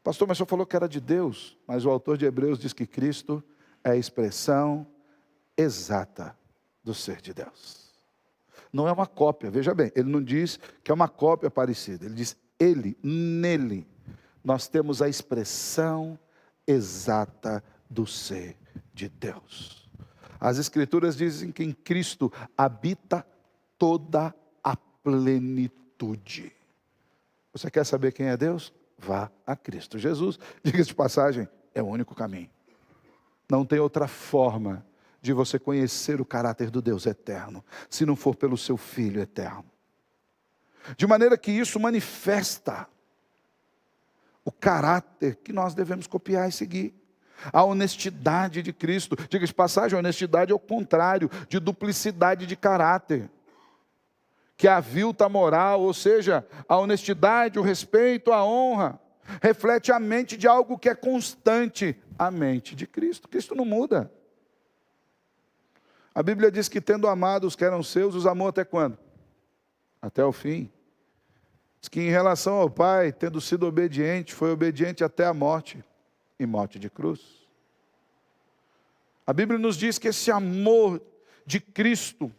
Pastor, mas o senhor falou que era de Deus, mas o autor de Hebreus diz que Cristo é a expressão exata do ser de Deus. Não é uma cópia, veja bem, ele não diz que é uma cópia parecida, ele diz nele, nós temos a expressão exata do ser de Deus. As Escrituras dizem que em Cristo habita toda a plenitude. Você quer saber quem é Deus? Vá a Cristo Jesus. Diga-se de passagem, é o único caminho. Não tem outra forma de você conhecer o caráter do Deus eterno, se não for pelo seu Filho eterno. De maneira que isso manifesta o caráter que nós devemos copiar e seguir. A honestidade de Cristo. Diga de passagem, a honestidade é o contrário de duplicidade de caráter, que avilta a moral, ou seja, a honestidade, o respeito, a honra, reflete a mente de algo que é constante, a mente de Cristo. Cristo não muda. A Bíblia diz que tendo amado os que eram seus, os amou até quando? Até o fim. Diz que em relação ao Pai, tendo sido obediente, foi obediente até a morte, e morte de cruz. A Bíblia nos diz que esse amor de Cristo,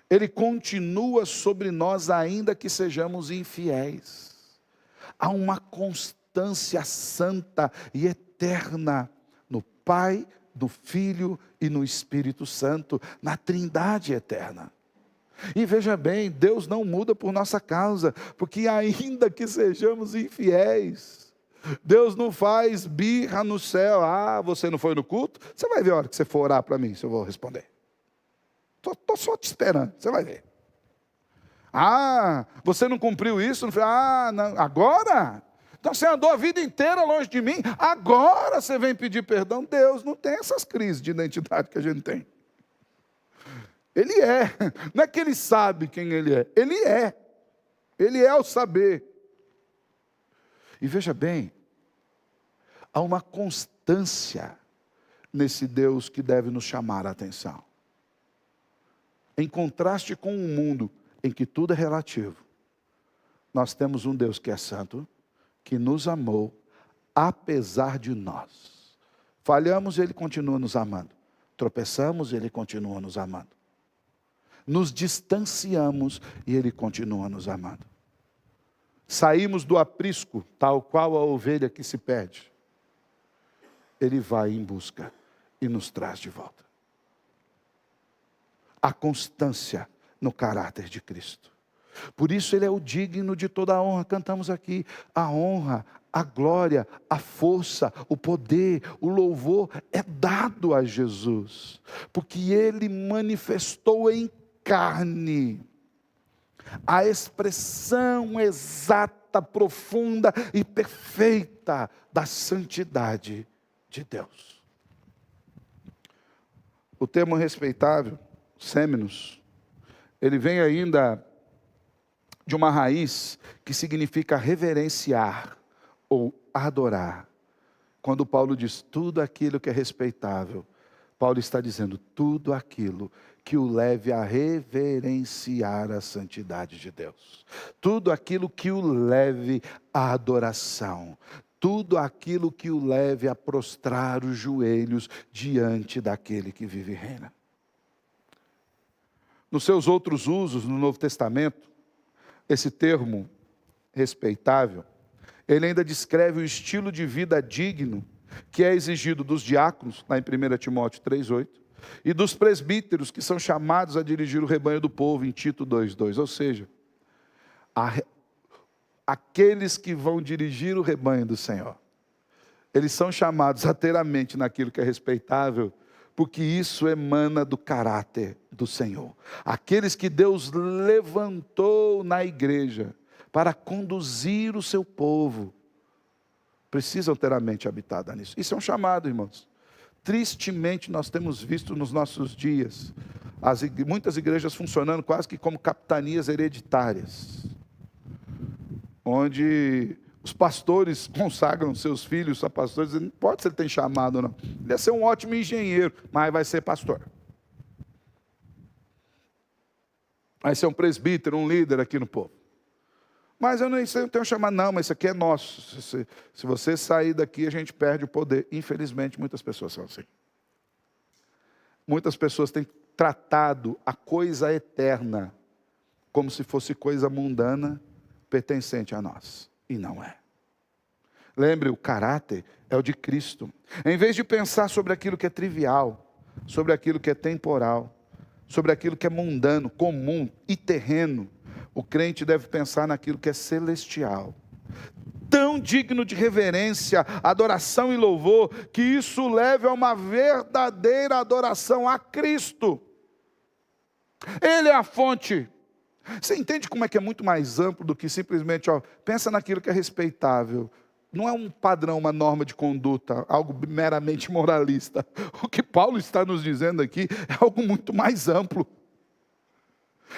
ele continua sobre nós ainda que sejamos infiéis. Há uma constância santa e eterna no Pai, do Filho e no Espírito Santo, na Trindade eterna. E veja bem, Deus não muda por nossa causa, porque ainda que sejamos infiéis, Deus não faz birra no céu. Ah, você não foi no culto? Você vai ver a hora que você for orar para mim, se eu vou responder. Estou só te esperando, você vai ver. Ah, você não cumpriu isso? Não, não, agora? Então você andou a vida inteira longe de mim, agora você vem pedir perdão? Deus não tem essas crises de identidade que a gente tem. Ele é, não é que ele sabe quem ele é, ele é o saber. E veja bem, há uma constância nesse Deus que deve nos chamar a atenção. Em contraste com um mundo em que tudo é relativo, nós temos um Deus que é santo, que nos amou, apesar de nós. Falhamos, Ele continua nos amando. Tropeçamos, Ele continua nos amando. Nos distanciamos e Ele continua nos amando. Saímos do aprisco, tal qual a ovelha que se perde. Ele vai em busca e nos traz de volta. A constância no caráter de Cristo. Por isso Ele é o digno de toda a honra. Cantamos aqui, a honra, a glória, a força, o poder, o louvor é dado a Jesus, porque Ele manifestou em carne a expressão exata, profunda e perfeita da santidade de Deus. O termo respeitável, sêmenos, ele vem ainda de uma raiz que significa reverenciar ou adorar. Quando Paulo diz tudo aquilo que é respeitável, Paulo está dizendo tudo aquilo que o leve a reverenciar a santidade de Deus. Tudo aquilo que o leve à adoração. Tudo aquilo que o leve a prostrar os joelhos diante daquele que vive e reina. Nos seus outros usos no Novo Testamento, esse termo respeitável, ele ainda descreve o estilo de vida digno que é exigido dos diáconos, lá em 1 Timóteo 3,8, e dos presbíteros que são chamados a dirigir o rebanho do povo, em Tito 2,2. Ou seja, aqueles que vão dirigir o rebanho do Senhor, eles são chamados a ter a mente naquilo que é respeitável, porque isso emana do caráter do Senhor. Aqueles que Deus levantou na igreja para conduzir o seu povo, precisam ter a mente habitada nisso. Isso é um chamado, irmãos. Tristemente nós temos visto nos nossos dias, muitas igrejas funcionando quase que como capitanias hereditárias, onde os pastores consagram seus filhos a pastores, não importa se ele tem chamado ou não. Ele ia ser um ótimo engenheiro, mas vai ser pastor. Vai ser um presbítero, um líder aqui no povo. Mas eu não tenho chamado, não, mas isso aqui é nosso. Se você sair daqui, a gente perde o poder. Infelizmente, muitas pessoas são assim. Muitas pessoas têm tratado a coisa eterna como se fosse coisa mundana, pertencente a nós. E não é. Lembre, o caráter é o de Cristo. Em vez de pensar sobre aquilo que é trivial, sobre aquilo que é temporal, sobre aquilo que é mundano, comum e terreno, o crente deve pensar naquilo que é celestial. Tão digno de reverência, adoração e louvor, que isso leve a uma verdadeira adoração a Cristo. Ele é a fonte. Você entende como é que é muito mais amplo do que simplesmente, pensa naquilo que é respeitável. Não é um padrão, uma norma de conduta, algo meramente moralista. O que Paulo está nos dizendo aqui é algo muito mais amplo,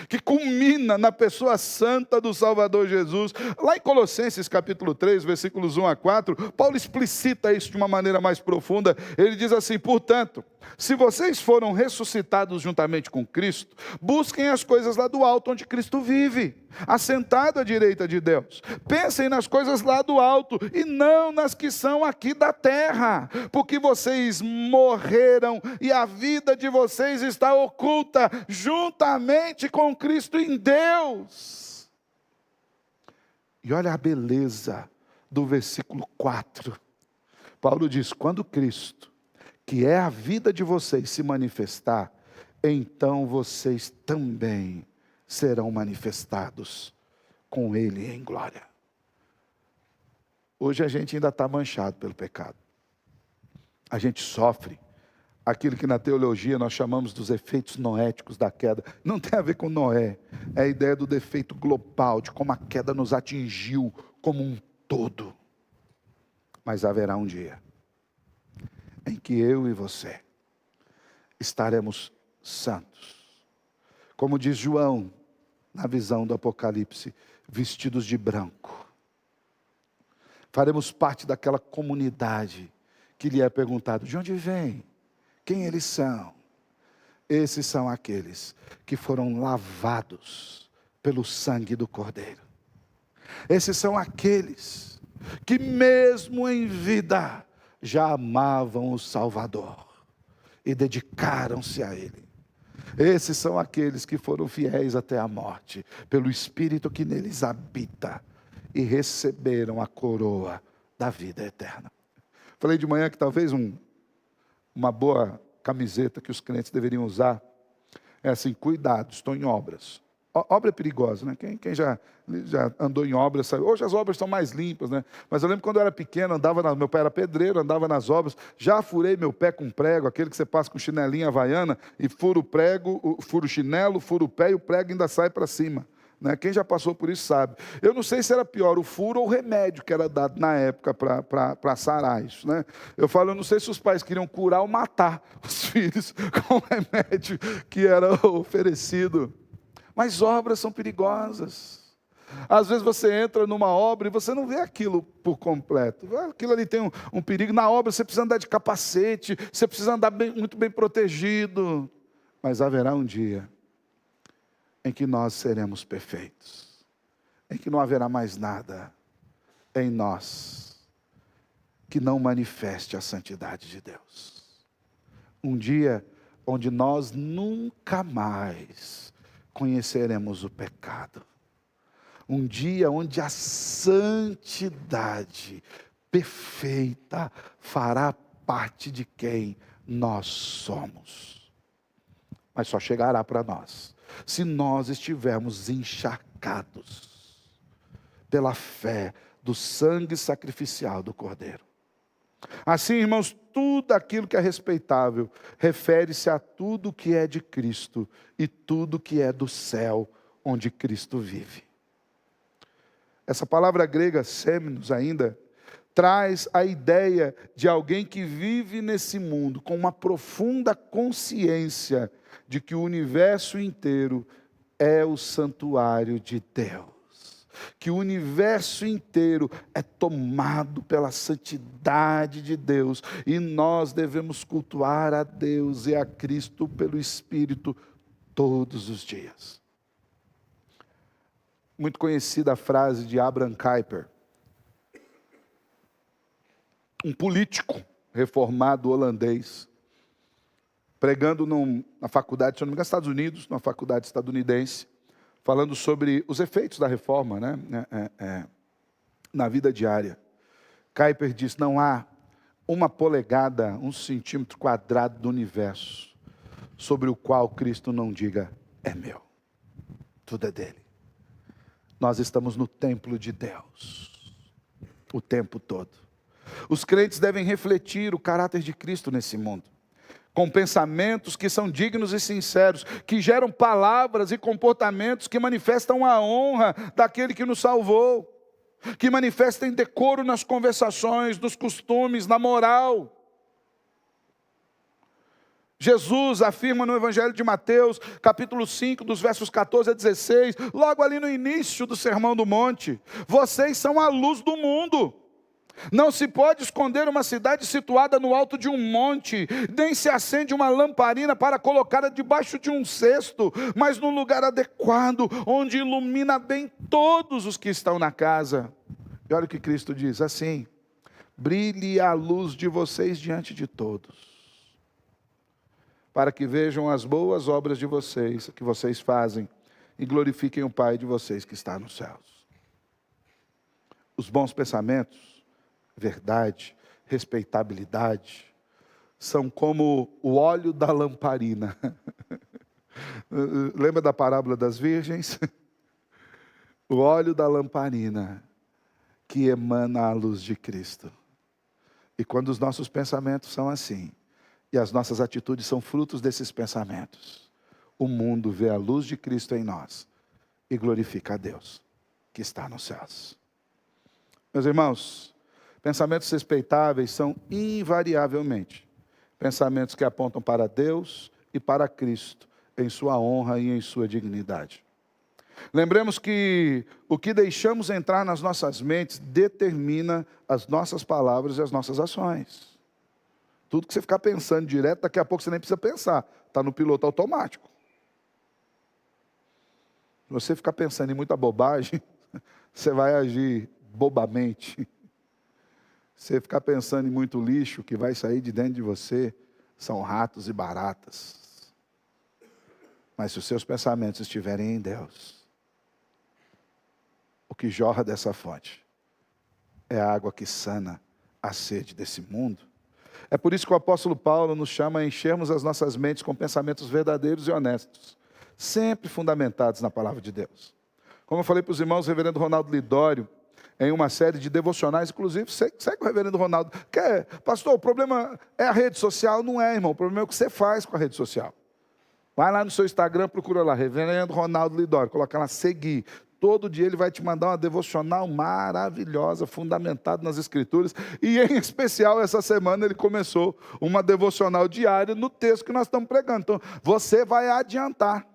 que culmina na pessoa santa do Salvador Jesus. Lá em Colossenses capítulo 3, versículos 1 a 4, Paulo explicita isso de uma maneira mais profunda. Ele diz assim: portanto, se vocês foram ressuscitados juntamente com Cristo, busquem as coisas lá do alto, onde Cristo vive, assentado à direita de Deus. Pensem nas coisas lá do alto, e não nas que são aqui da terra, porque vocês morreram, e a vida de vocês está oculta, juntamente com Cristo em Deus. E olha a beleza do versículo 4. Paulo diz: quando Cristo, que é a vida de vocês, se manifestar, então vocês também serão manifestados com Ele em glória. Hoje a gente ainda está manchado pelo pecado. A gente sofre aquilo que na teologia nós chamamos dos efeitos noéticos da queda. Não tem a ver com Noé, é a ideia do defeito global, de como a queda nos atingiu como um todo. Mas haverá um dia em que eu e você estaremos santos. Como diz João, na visão do Apocalipse, vestidos de branco. Faremos parte daquela comunidade que lhe é perguntado: de onde vem? Quem eles são? Esses são aqueles que foram lavados pelo sangue do Cordeiro. Esses são aqueles que mesmo em vida já amavam o Salvador e dedicaram-se a Ele. Esses são aqueles que foram fiéis até a morte, pelo Espírito que neles habita, e receberam a coroa da vida eterna. Falei de manhã que talvez uma boa camiseta que os crentes deveriam usar é assim: cuidado, estou em obras. Obra é perigosa, né? Quem já andou em obras sabe. Hoje as obras são mais limpas, né? Mas eu lembro quando eu era pequeno, meu pai era pedreiro, andava nas obras, já furei meu pé com prego, aquele que você passa com chinelinho havaiana, e fura o prego, fura o chinelo, fura o pé e o prego ainda sai para cima. Né? Quem já passou por isso sabe. Eu não sei se era pior o furo ou o remédio que era dado na época para sarar isso. Né? Eu não sei se os pais queriam curar ou matar os filhos com o remédio que era oferecido. Mas obras são perigosas. Às vezes você entra numa obra e você não vê aquilo por completo. Aquilo ali tem um perigo. Na obra você precisa andar de capacete, você precisa andar muito bem protegido. Mas haverá um dia em que nós seremos perfeitos, em que não haverá mais nada em nós que não manifeste a santidade de Deus. Um dia onde nós nunca mais conheceremos o pecado. Um dia onde a santidade perfeita fará parte de quem nós somos. Mas só chegará para nós se nós estivermos encharcados pela fé do sangue sacrificial do Cordeiro. Assim, irmãos, tudo aquilo que é respeitável refere-se a tudo que é de Cristo e tudo que é do céu onde Cristo vive. Essa palavra grega, seminos, ainda traz a ideia de alguém que vive nesse mundo com uma profunda consciência de que o universo inteiro é o santuário de Deus, que o universo inteiro é tomado pela santidade de Deus, e nós devemos cultuar a Deus e a Cristo pelo Espírito todos os dias. Muito conhecida a frase de Abraham Kuyper, um político reformado holandês, pregando na faculdade, se não me engano, nos Estados Unidos, numa faculdade estadunidense, falando sobre os efeitos da reforma, na vida diária. Kuyper diz: não há uma polegada, 1 centímetro quadrado do universo, sobre o qual Cristo não diga, é meu. Tudo é dele. Nós estamos no templo de Deus, o tempo todo. Os crentes devem refletir o caráter de Cristo nesse mundo, com pensamentos que são dignos e sinceros, que geram palavras e comportamentos que manifestam a honra daquele que nos salvou, que manifestem decoro nas conversações, nos costumes, na moral. Jesus afirma no Evangelho de Mateus, capítulo 5, dos versos 14 a 16, logo ali no início do Sermão do Monte: vocês são a luz do mundo. Não se pode esconder uma cidade situada no alto de um monte, nem se acende uma lamparina para colocá-la debaixo de um cesto, mas num lugar adequado, onde ilumina bem todos os que estão na casa. E olha o que Cristo diz, assim: brilhe a luz de vocês diante de todos, para que vejam as boas obras de vocês, que vocês fazem, e glorifiquem o Pai de vocês que está nos céus. Os bons pensamentos, verdade, respeitabilidade, são como o óleo da lamparina. Lembra da parábola das virgens? O óleo da lamparina que emana a luz de Cristo. E quando os nossos pensamentos são assim, e as nossas atitudes são frutos desses pensamentos, o mundo vê a luz de Cristo em nós e glorifica a Deus que está nos céus. Meus irmãos, pensamentos respeitáveis são invariavelmente pensamentos que apontam para Deus e para Cristo, em sua honra e em sua dignidade. Lembremos que o que deixamos entrar nas nossas mentes determina as nossas palavras e as nossas ações. Tudo que você ficar pensando direto, daqui a pouco você nem precisa pensar, está no piloto automático. Se você ficar pensando em muita bobagem, você vai agir bobamente. Você ficar pensando em muito lixo, que vai sair de dentro de você, são ratos e baratas. Mas se os seus pensamentos estiverem em Deus, o que jorra dessa fonte é a água que sana a sede desse mundo. É por isso que o apóstolo Paulo nos chama a enchermos as nossas mentes com pensamentos verdadeiros e honestos, sempre fundamentados na palavra de Deus. Como eu falei para os irmãos, o reverendo Ronaldo Lidório, em uma série de devocionais, inclusive, segue o reverendo Ronaldo. Pastor, o problema é a rede social? Não é, irmão, o problema é o que você faz com a rede social. Vai lá no seu Instagram, procura lá, reverendo Ronaldo Lidório, coloca lá, seguir. Todo dia ele vai te mandar uma devocional maravilhosa, fundamentada nas Escrituras. E em especial, essa semana ele começou uma devocional diária no texto que nós estamos pregando. Então, você vai adiantar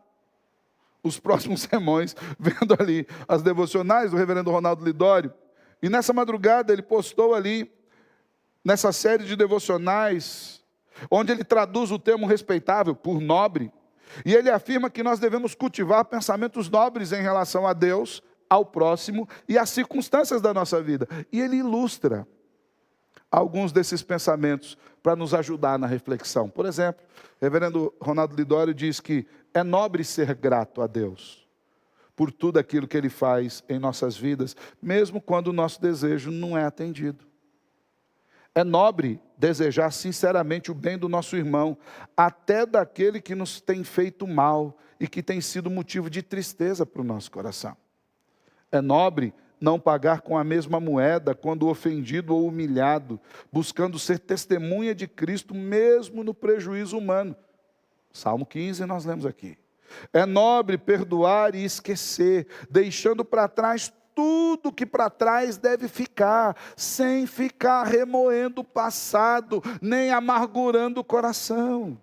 os próximos sermões, vendo ali as devocionais do reverendo Ronaldo Lidório. E nessa madrugada ele postou ali, nessa série de devocionais, onde ele traduz o termo respeitável por nobre, e ele afirma que nós devemos cultivar pensamentos nobres em relação a Deus, ao próximo e às circunstâncias da nossa vida. E ele ilustra alguns desses pensamentos para nos ajudar na reflexão. Por exemplo, o reverendo Ronaldo Lidório diz que é nobre ser grato a Deus por tudo aquilo que Ele faz em nossas vidas, mesmo quando o nosso desejo não é atendido. É nobre desejar sinceramente o bem do nosso irmão, até daquele que nos tem feito mal e que tem sido motivo de tristeza para o nosso coração. É nobre não pagar com a mesma moeda quando ofendido ou humilhado, buscando ser testemunha de Cristo mesmo no prejuízo humano. Salmo 15 nós lemos aqui. É nobre perdoar e esquecer, deixando para trás tudo que para trás deve ficar, sem ficar remoendo o passado, nem amargurando o coração.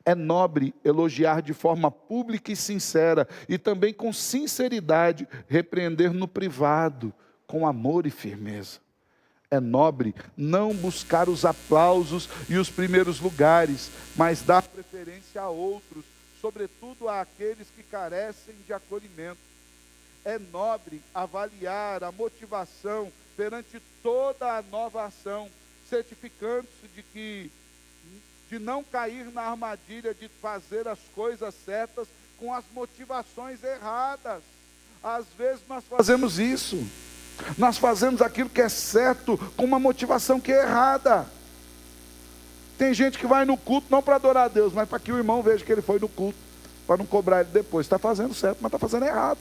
É nobre elogiar de forma pública e sincera, e também com sinceridade, repreender no privado, com amor e firmeza. É nobre não buscar os aplausos e os primeiros lugares, mas dar preferência a outros, sobretudo àqueles que carecem de acolhimento. É nobre avaliar a motivação perante toda a nova ação, certificando-se de não cair na armadilha de fazer as coisas certas com as motivações erradas. Às vezes nós fazemos isso. Nós fazemos aquilo que é certo com uma motivação que é errada. Tem gente que vai no culto não para adorar a Deus, mas para que o irmão veja que ele foi no culto, para não cobrar ele depois. Está fazendo certo, mas está fazendo errado.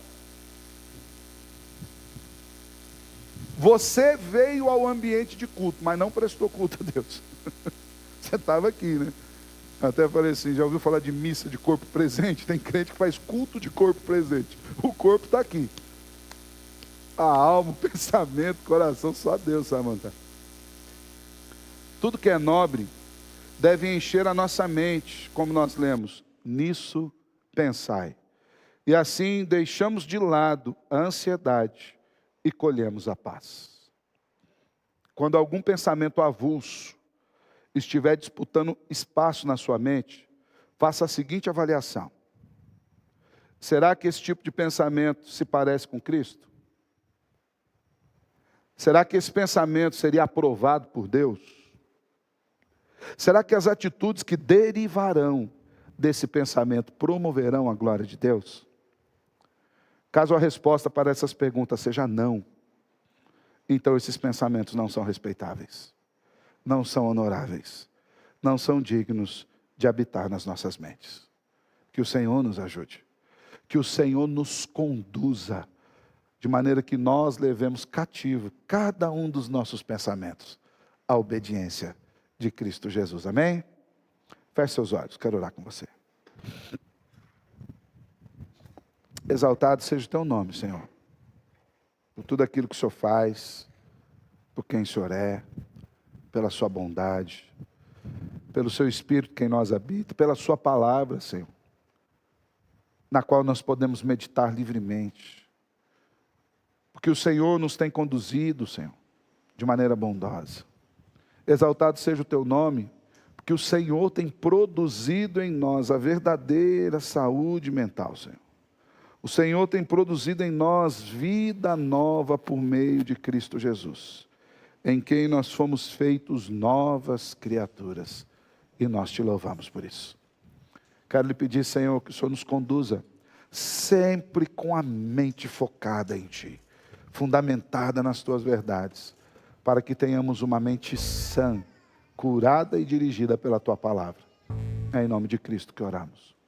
Você veio ao ambiente de culto, mas não prestou culto a Deus. Você estava aqui, né? Até falei assim, já ouviu falar de missa de corpo presente? Tem crente que faz culto de corpo presente. O corpo está aqui. A alma, o pensamento, o coração, só Deus sabe montar. Tudo que é nobre deve encher a nossa mente, como nós lemos. Nisso pensai. E assim deixamos de lado a ansiedade e colhemos a paz. Quando algum pensamento avulso estiver disputando espaço na sua mente, faça a seguinte avaliação: será que esse tipo de pensamento se parece com Cristo? Será que esse pensamento seria aprovado por Deus? Será que as atitudes que derivarão desse pensamento promoverão a glória de Deus? Caso a resposta para essas perguntas seja não, então esses pensamentos não são respeitáveis, não são honoráveis, não são dignos de habitar nas nossas mentes. Que o Senhor nos ajude, que o Senhor nos conduza, de maneira que nós levemos cativo cada um dos nossos pensamentos à obediência de Cristo Jesus. Amém? Feche seus olhos, quero orar com você. Exaltado seja o teu nome, Senhor, por tudo aquilo que o Senhor faz, por quem o Senhor é, pela sua bondade, pelo seu Espírito que em nós habita, pela sua palavra, Senhor, na qual nós podemos meditar livremente, porque o Senhor nos tem conduzido, Senhor, de maneira bondosa. Exaltado seja o teu nome, porque o Senhor tem produzido em nós a verdadeira saúde mental, Senhor. O Senhor tem produzido em nós vida nova por meio de Cristo Jesus, em quem nós fomos feitos novas criaturas, e nós te louvamos por isso. Quero lhe pedir, Senhor, que o Senhor nos conduza sempre com a mente focada em Ti, fundamentada nas Tuas verdades, para que tenhamos uma mente sã, curada e dirigida pela Tua palavra. É em nome de Cristo que oramos.